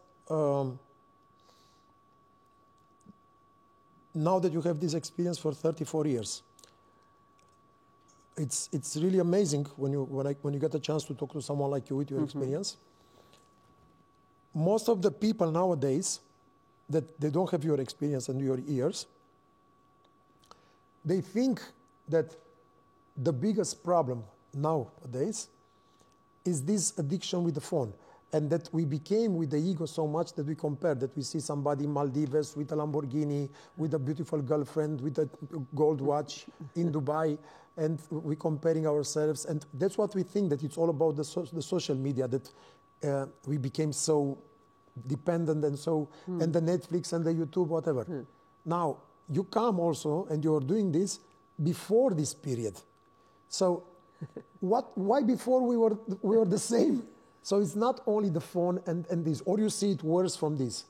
now that you have this experience for 34 years, it's really amazing when you get a chance to talk to someone like you with your experience. Most of the people nowadays that they don't have your experience and your years, they think that the biggest problem nowadays is this addiction with the phone. and that we became with the ego so much that we compare, that we see somebody in Maldives with a Lamborghini, with a beautiful girlfriend, with a gold watch in Dubai, and we're comparing ourselves. And that's what we think, that it's all about the social media, that we became so dependent and so, and the Netflix and the YouTube, whatever. Now, you come also, and you're doing this before this period. So, why before we were the same? So it's not only the phone and this, or you see it worse from this.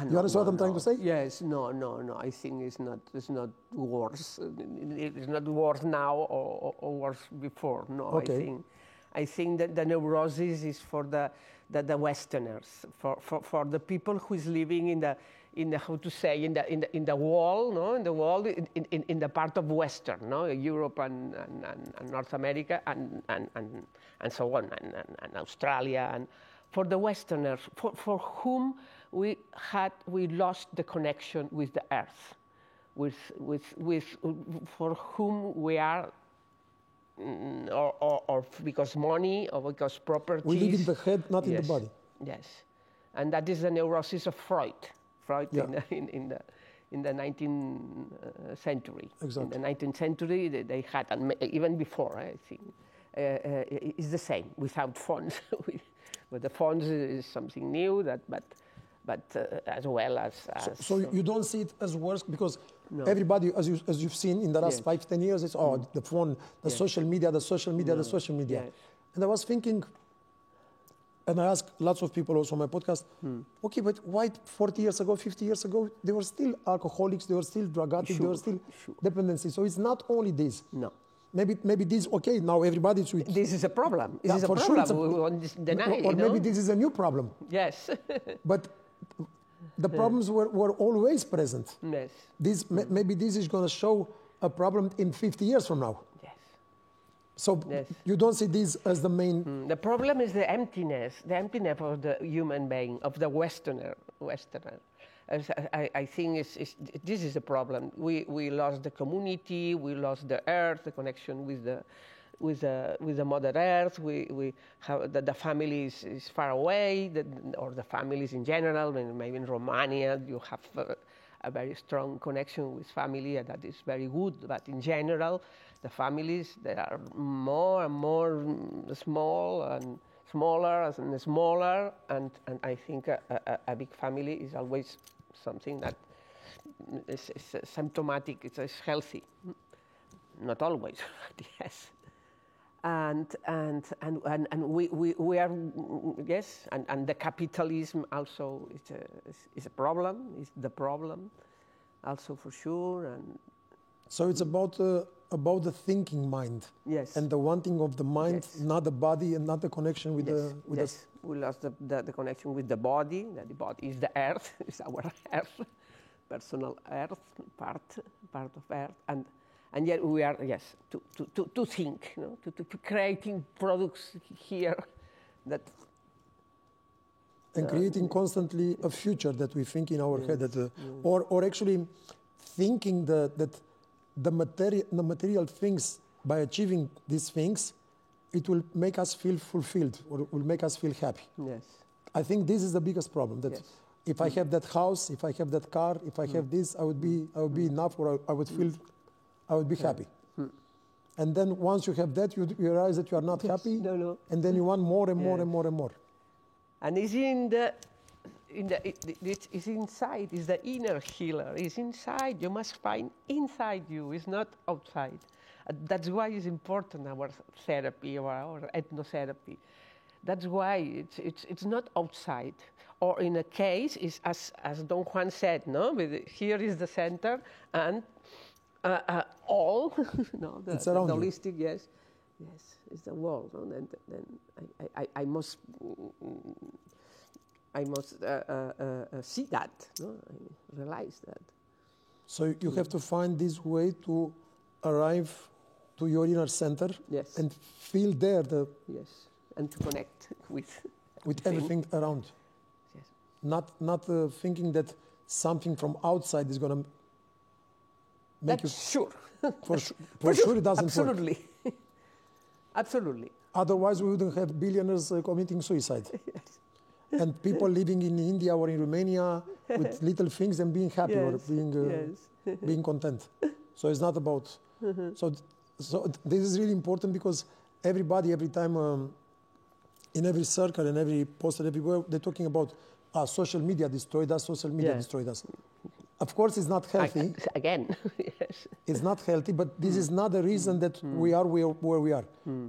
You understand what I'm trying to say? Yes, no. I think it's not worse. It's not worse now or worse before. No, Okay. I think that the neurosis is for the Westerners, for the people who is living in the how to say in the wall, no, in the wall, in the part of Western, no, Europe and North America and so on, and Australia, and for the Westerners, for whom we lost the connection with the earth, for whom we are, or because money, or because property. We live in the head, not in the body. Yes, and that is the neurosis of Freud. Yeah. in the 19th century. Exactly. In the 19th century, they had, and even before, I think, it's the same without phones. But the phones is something new, but as well as. So you don't see it as worse, because everybody, as you've seen in the last 5-10 years, it's the phone, the social media, the social media. Yes. And I was thinking, and I ask lots of people also on my podcast, okay, but why 40 years ago, 50 years ago, they were still alcoholics, they were still drug addicts, they were still dependency. So it's not only this. No. Maybe this, okay, now everybody's with. This is a problem. This is a for problem. sure We won't deny, or maybe this is a new problem. Yes. But the problems were always present. Yes. Maybe this is going to show a problem in 50 years from now. Yes. So you don't see this as the main. The problem is the emptiness of the human being, of the Westerner. I think this is a problem. We lost the community, we lost the earth, the connection with the Mother Earth. We have the family is far away, or the families in general. Maybe in Romania you have a very strong connection with family, and that is very good. But in general, the families, they are more and more small and smaller and smaller, and I think a big family is always something that is symptomatic, it's healthy. Not always, yes. And we are, yes, and the capitalism also is a problem, is the problem also for sure. And so it's about the thinking mind. Yes. And the wanting of the mind, not the body, and not the connection with yes. We lost the connection with the body. The body is the earth, is our earth, personal earth, part of earth, and yet we are, yes, to think, you know, to creating products here that. And creating constantly a future that we think in our head, that, or actually thinking that the material things, by achieving these things, it will make us feel fulfilled, or will make us feel happy. Yes. I think this is the biggest problem. That if I have that house, if I have that car, if I have this, I would be enough, or I would be happy. And then once you have that, you realize that you are not happy, and then you want more and more and more and more. And it's it's inside. It's the inner healer. It's inside. You must find inside you. It's not outside. That's why it's important, our therapy or our ethnotherapy. That's why it's not outside. Or in a case, is as Don Juan said, no? Here is the center, and all, no, the holistic, yes, it's the world. No? Then I must see that, no? I realize that. So you have to find this way to arrive to your inner center, and feel there and to connect with everything around. Yes. Not thinking that something from outside is going to make That's you. Sure. For sure it doesn't Absolutely. work. Absolutely. Otherwise, we wouldn't have billionaires committing suicide. Yes. and people living in India or in Romania with little things and being happy or being being content. So it's not about. So this is really important because everybody, every time, in every circle and every poster everywhere, they're talking about social media destroyed us, social media destroyed us. Of course, it's not healthy. Again, yes. It's not healthy, but this is not the reason that we are where we are.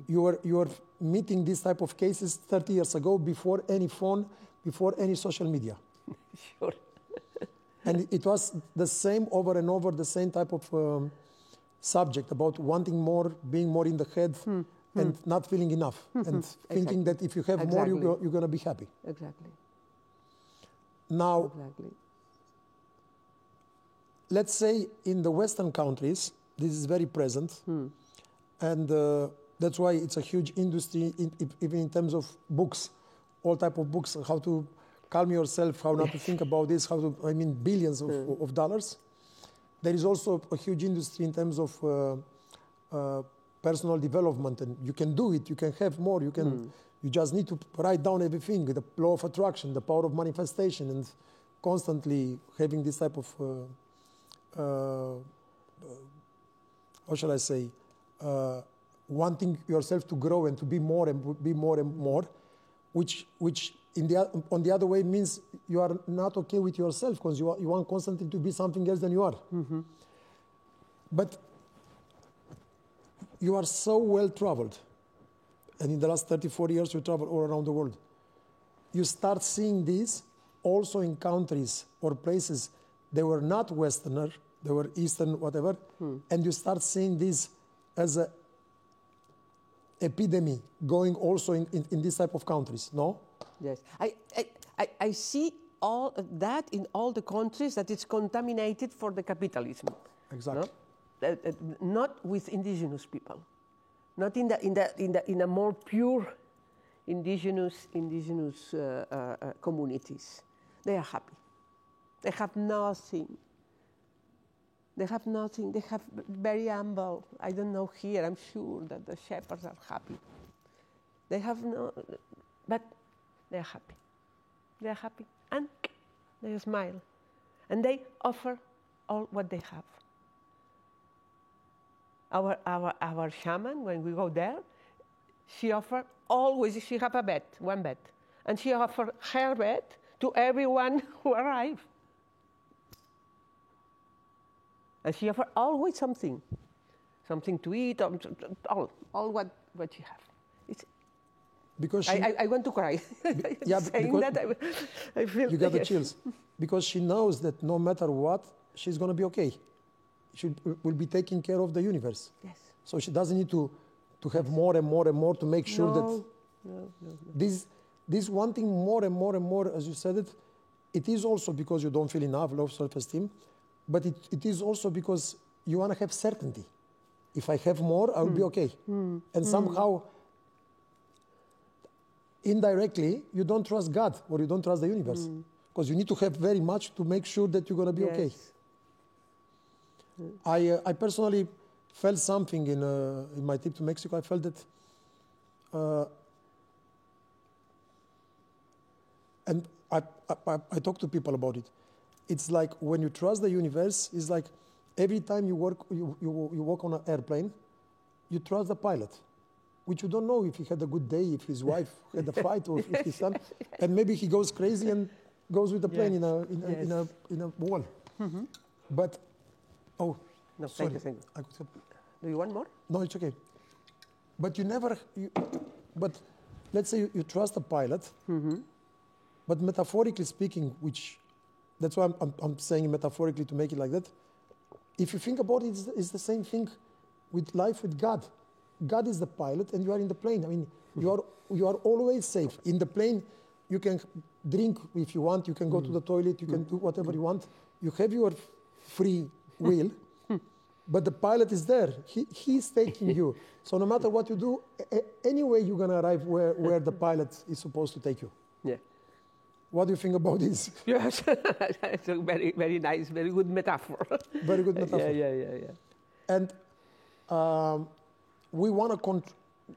You are meeting this type of cases 30 years ago, before any phone, before any social media. Sure. And it was the same over and over, the same type of subject about wanting more, being more in the head, and not feeling enough, and thinking that if you have more, you're going to be happy. Exactly. Now, let's say in the Western countries, this is very present, and that's why it's a huge industry, even in terms of books, all type of books, how to calm yourself, how not to think about this, how to, I mean, billions of dollars. There is also a huge industry in terms of personal development, and you can do it, you can have more, you just need to write down everything, the law of attraction, the power of manifestation, and constantly having this type of, how shall I say, wanting yourself to grow and to be more and be more and more, which on the other way means you are not okay with yourself because you want constantly to be something else than you are. But you are so well traveled, and in the last 34 years you travel all around the world. You start seeing this also in countries or places they were not Westerner, they were Eastern, whatever, and you start seeing this as an epidemic going also in this type of countries, no? Yes, I see all of that in all the countries that it's contaminated for the capitalism. Exactly. No? Not with indigenous people, not in a more pure indigenous communities. They are happy. They have nothing. They have nothing. They have very humble. I don't know here. I'm sure that the shepherds are happy. They have no, but they are happy. They are happy, and they smile, and they offer all what they have. Our shaman, when we go there, she offers always. She have a bed, one bed, and she offers her bed to everyone who arrives. And she offers always something to eat, all what she has. It's, because I want to cry. Yeah, saying because that I feel you got the chills. Because she knows that no matter what, she's going to be okay. She will be taking care of the universe. Yes. So she doesn't need to have more and more and more to make sure that this wanting more and more and more, as you said it is also because you don't feel enough, low self-esteem, but it is also because you want to have certainty. If I have more, I will be okay. And somehow, indirectly, you don't trust God or you don't trust the universe. Because you need to have very much to make sure that you're going to be okay. I personally felt something in my trip to Mexico. I felt that, and I talk to people about it. It's like when you trust the universe, it's like every time you walk on an airplane, you trust the pilot, which you don't know if he had a good day, if his wife had a fight, or if his son, and maybe he goes crazy and goes with the plane in a wall. But oh, no, sorry, thank you. I could have, Do you want more? no, it's okay. But you never. But let's say you trust a pilot. But metaphorically speaking, which that's why I'm saying metaphorically to make it like that. If you think about it, it's the same thing with life with God. God is the pilot, and you are in the plane. I mean, you are always safe in the plane. You can drink if you want. You can go to the toilet. You can do whatever you want. You have your free will, but the pilot is there. He's taking you. So no matter what you do, anyway you're gonna arrive where the pilot is supposed to take you. Yeah. What do you think about this? Yes, it's a very, very nice, very good metaphor. Very good metaphor. Yeah. And we want to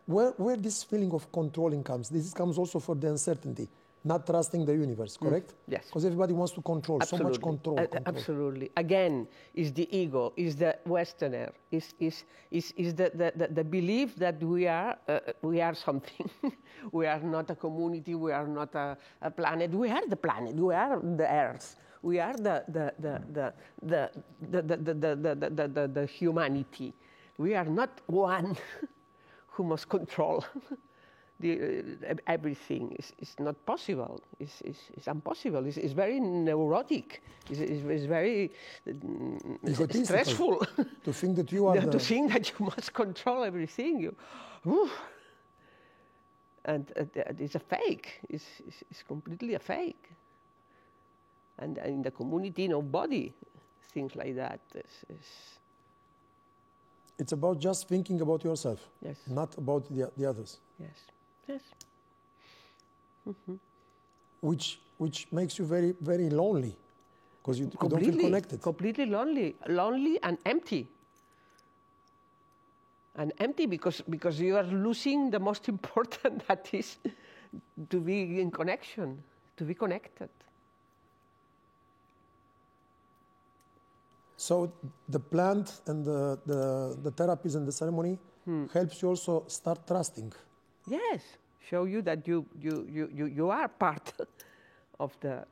where this feeling of controlling comes. This comes also for the uncertainty. not trusting the universe, correct? Yes. Because everybody wants to control, so much control. Absolutely. Again, is the ego, is the Westerner, is the belief that we are something. We are not a community. We are not a planet. We are the planet. We are the Earth. We are the humanity. We are not one who must control everything. It's not possible. It's impossible. It's very neurotic. It's very stressful. To think that you are to think that you must control everything. And it's a fake. It's completely a fake. And in the community, nobody thinks like that. It's about just thinking about yourself, yes, not about the others. Yes, yes. Mm-hmm. Which makes you very, very lonely, because you don't feel connected. Completely lonely and empty. And empty because you are losing the most important, that is to be in connection, to be connected. So the plant and the therapies and the ceremony helps you also start trusting. Yes, show you that you are part of the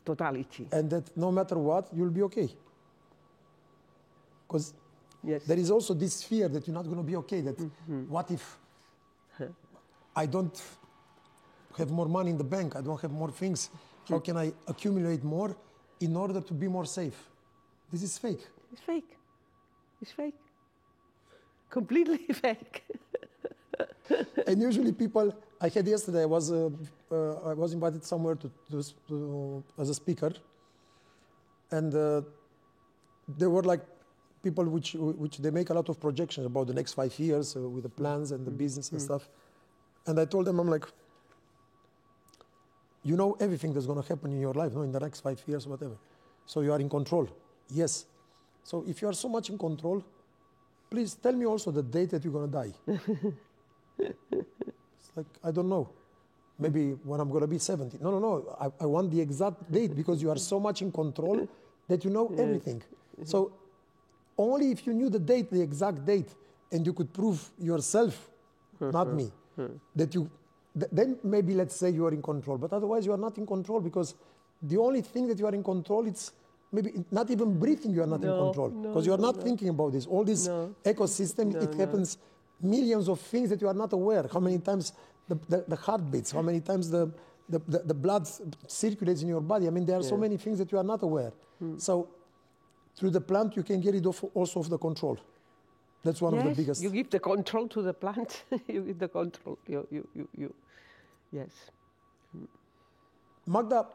totality. And that no matter what, you'll be okay. Because yes, there is also this fear that you're not going to be okay. That what if I don't have more money in the bank? I don't have more things. How can I accumulate more in order to be more safe? This is fake. It's fake. It's fake. Completely fake. And usually people, I had yesterday, I was invited somewhere as a speaker, and there were like people which they make a lot of projections about the next 5 years with the plans and the business and stuff. And I told them, I'm like, you know everything that's going to happen in your life, no, in the next 5 years, whatever. So you are in control. Yes. So if you are so much in control, please tell me also the date that you're going to die. It's like, I don't know. Maybe when I'm going to be 70. No. I want the exact date, because you are so much in control that you know everything. So only if you knew the date, the exact date, and you could prove yourself, not me, that you, then maybe let's say you are in control. But otherwise you are not in control, because the only thing that you are in control, it's maybe not even breathing you are not in control, because you are not thinking about this. All this ecosystem, it happens millions of things that you are not aware. How many times the heart beats, how many times the blood circulates in your body. I mean, there are so many things that you are not aware. So through the plant, you can get rid of also of the control. That's one of the biggest. You give the control to the plant. You give the control. Yes. Magda,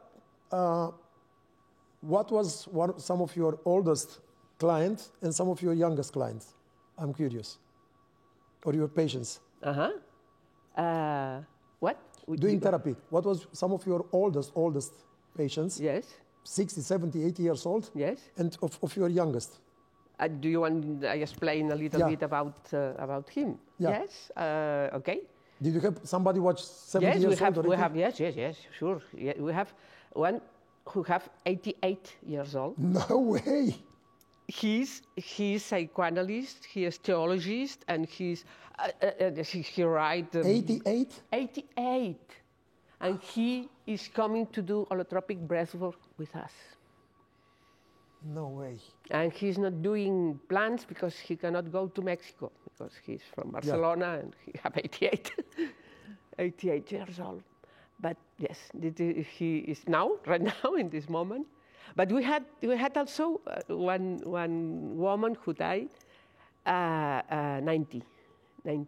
what was some of your oldest clients and some of your youngest clients? I'm curious. Or your patients? What? Doing therapy. What was some of your oldest patients? Yes. 60, 70, 80 years old? Yes. And of your youngest? Do you want I explain a little bit about him? Yeah. Yes. Okay. Did you have somebody watch 70 years old? Yes, sure. Yeah, we have one who have 88 years old. No way. He's psychoanalyst, he is theologist, and he writes... 88? 88. And he is coming to do holotropic breathwork with us. No way. And he's not doing plans because he cannot go to Mexico, because he's from Barcelona and he have 88 years old. But yes, he is right now in this moment. But we had also one woman who died 90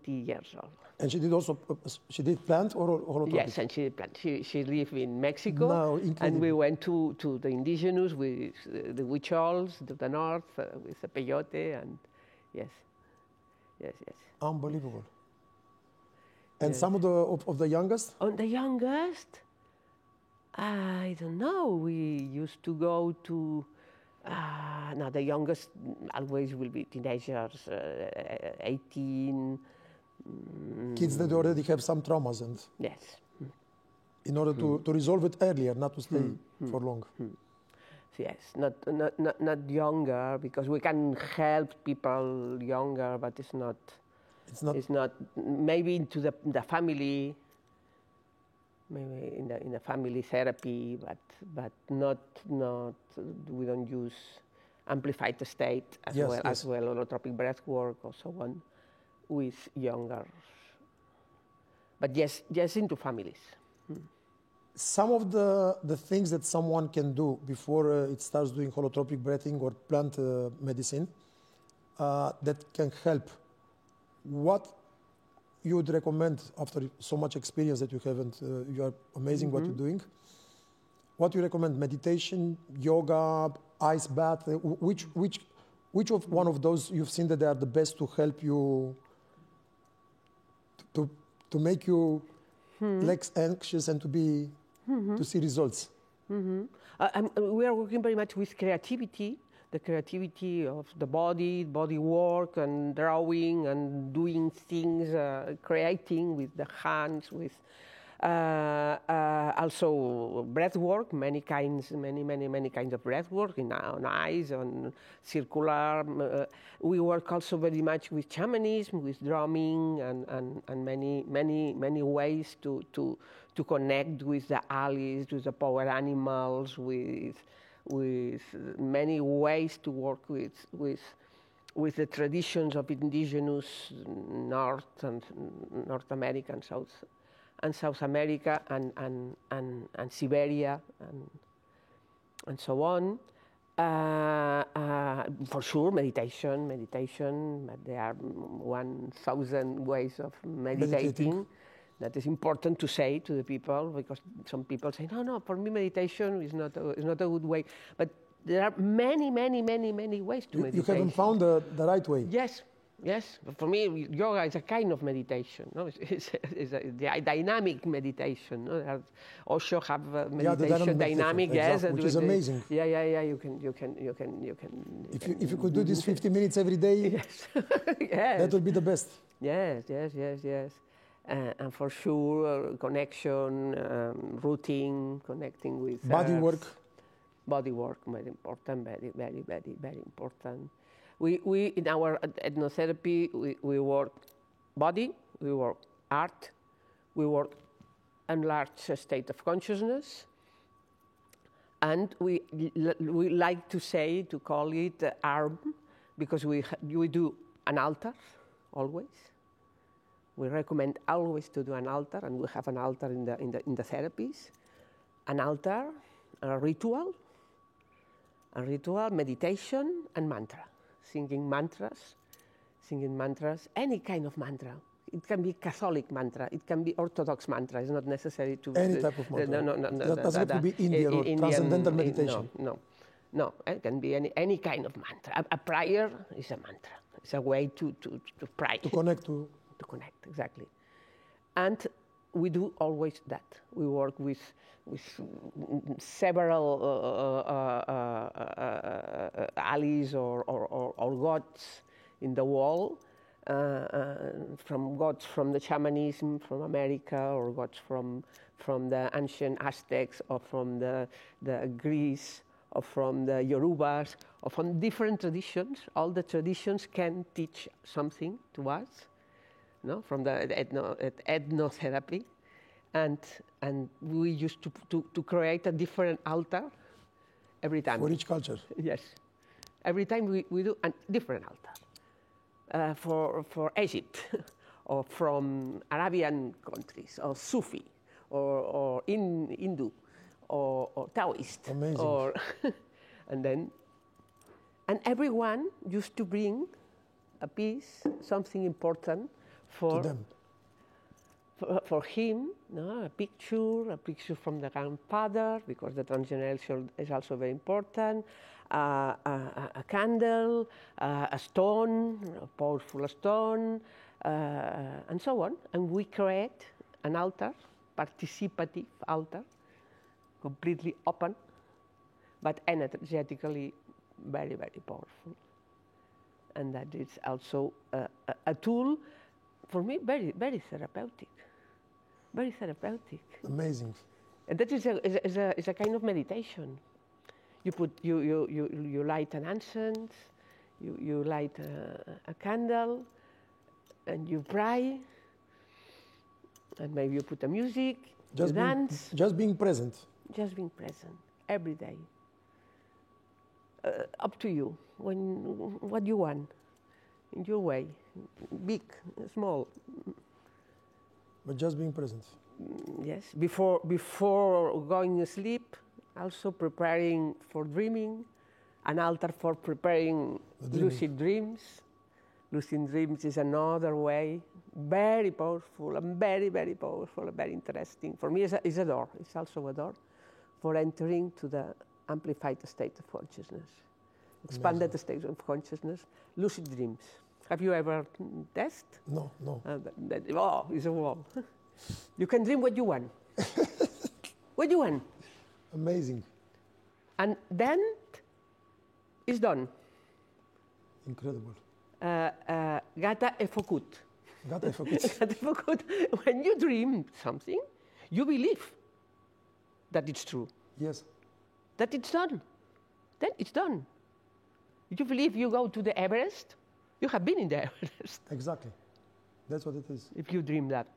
years old. And she did also, she did plant or holotropic? Yes, and she did plant. She lived in Mexico. No, and we went to the indigenous with the Huichols to the north with the peyote, and yes. Unbelievable. And some of the youngest? On the youngest, I don't know. We used to go to, now the youngest always will be teenagers, 18. Kids that already have some traumas and... Yes. in order to resolve it earlier, not to stay for long. Yes, not younger, because we can help people younger, but it's not. It's not. Maybe into the family. Maybe in the family therapy, but not. We don't use amplified state as well, holotropic breath work or so on, with younger. But yes, into families. Some of the things that someone can do before it starts doing holotropic breathing or plant medicine that can help. What you would recommend after so much experience that you have, and you are amazing what you're doing? What do you recommend? Meditation, yoga, ice bath? Which of one of those you've seen that they are the best to help you to make you less anxious and to see results? We are working very much with creativity, the creativity of the body work, and drawing and doing things, creating with the hands, with also breath work, many kinds of breath work on ice, on circular. We work also very much with shamanism, with drumming, and many ways to connect with the allies, with the power animals, with many ways to work with the traditions of indigenous North America and South America and Siberia and so on. For sure, meditation. But there are 1,000 ways of meditating. That is important to say to the people, because some people say, no, for me meditation is not a good way. But there are many ways to meditate. You haven't found the right way. Yes. But for me, yoga is a kind of meditation. No? It's a dynamic meditation. No? Osho have meditation dynamic, yes, which is amazing. Yeah. You can. If you could do this 50 minutes every day, yes, that would be the best. Yes. And for sure, connection, routing, connecting with body work. Body work, very important, very important. We in our ethnotherapy, we work body, we work art, we work enlarged state of consciousness, and we like to call it arm, because we do an altar always. We recommend always to do an altar, and we have an altar in the therapies. An altar, a ritual, meditation, and mantra. Singing mantras, any kind of mantra. It can be Catholic mantra, it can be Orthodox mantra. It's not necessary to any type of mantra. No. That doesn't have to be Indian or transcendental meditation. No. It can be any kind of mantra. A prayer is a mantra. It's a way to pray. To connect to. To connect, exactly. And we do always that. We work with several allies or gods in the world, from gods from the shamanism from America, or gods from the ancient Aztecs, or from the Greece, or from the Yorubas, or from different traditions. All the traditions can teach something to us. No, from the ethnotherapy, and we used to create a different altar every time. For each culture. Yes, every time we do a different altar for Egypt, or from Arabian countries, or Sufi, or Hindu, or Taoist. Amazing. And everyone used to bring a piece, something important. For him, no, a picture from the grandfather, because the transgeneration is also very important, a candle, a stone, a powerful stone, and so on. And we create an altar, participative altar, completely open, but energetically very powerful. And that is also a tool. For me, very therapeutic. Very therapeutic. Amazing. And that is a kind of meditation. You light an incense, you light a candle, and you pray, and maybe you put a music, you dance. Just being present. Just being present every day. Up to you. What you want, in your way, big, small. But just being present. Yes. Before going to sleep, also preparing for dreaming, an altar for preparing lucid dreams. Lucid dreams is another way, very powerful and very, very powerful and very interesting. For me, it's a door. It's also a door for entering to the amplified state of consciousness, expanded state of consciousness, lucid dreams. Have you ever tested? No. It's a wall. You can dream what you want. What you want. Amazing. And then it's done. Incredible. Gata e făcut. Gata e făcut. Gata e făcut. When you dream something, you believe that it's true. Yes. That it's done. Then it's done. You believe you go to the Everest, you have been in the Everest. Exactly. That's what it is. If you dream that.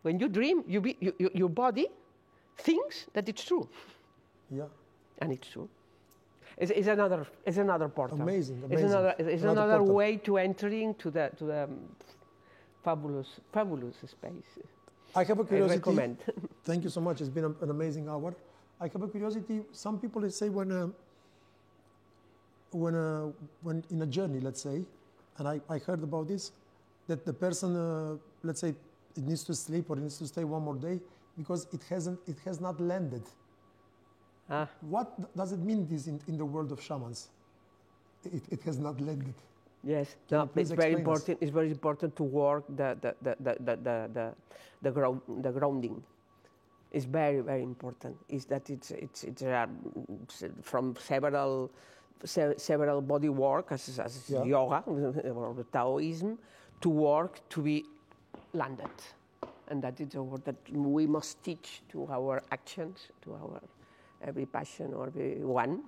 When you dream, your body thinks that it's true. Yeah. And it's true. It's another portal. Amazing. It's another way to entering to the fabulous space. I have a curiosity. I recommend. Thank you so much. It's been an amazing hour. I have a curiosity. Some people say when in a journey, let's say, and I heard about this, that the person, let's say, it needs to sleep or it needs to stay one more day because it has not landed. What does it mean this in the world of shamans? It has not landed. Yes, no, it's very important. It's very important to work the grounding. It's very, very important. Is that it's from several body work as yoga or Taoism to work to be landed, and that is a word that we must teach to our actions, to our every passion or every one.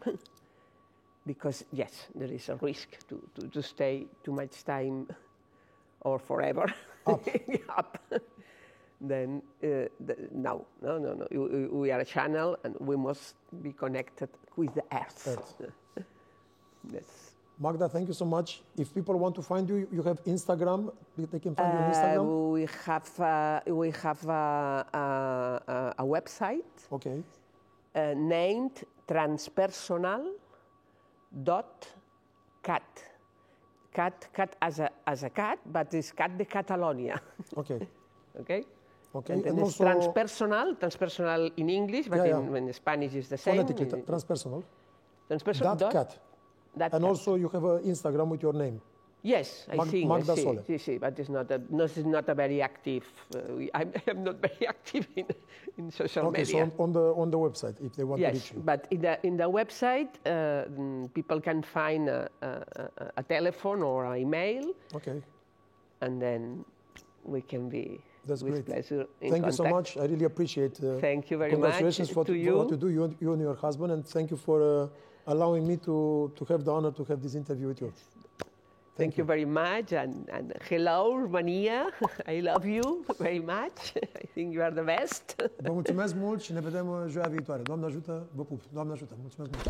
Because yes, there is a risk to stay too much time or forever up. Then no. We are a channel and we must be connected with the earth. Yes. Magda, thank you so much. If people want to find you, you have Instagram. They can find you on Instagram. We have a website. Okay. Named transpersonal.cat. Cat as a cat, but it's Cat de Catalonia. Okay. Okay. Okay. And then it's transpersonal in English, but in Spanish is the same. Phonetically, transpersonal. Cat. And also you have an Instagram with your name. Yes, I think. Magda Sole. But it's not a very active. I'm not very active in social media. Okay, so on the website, if they want to reach you. Yes, but in the website, people can find a telephone or an email. Okay. And then we can be That's with great. pleasure in Thank contact. you so much. I really appreciate. Thank you very much. Congratulations for what you do, you and your husband, and thank you for allowing me to have the honor to have this interview with you. Thank you very much, and hello, Romania. I love you very much. I think you are the best. Vă mulțumesc mult și ne vedem joia viitoare. Doamne ajută, vă pup. Doamne ajută. Mulțumesc mult.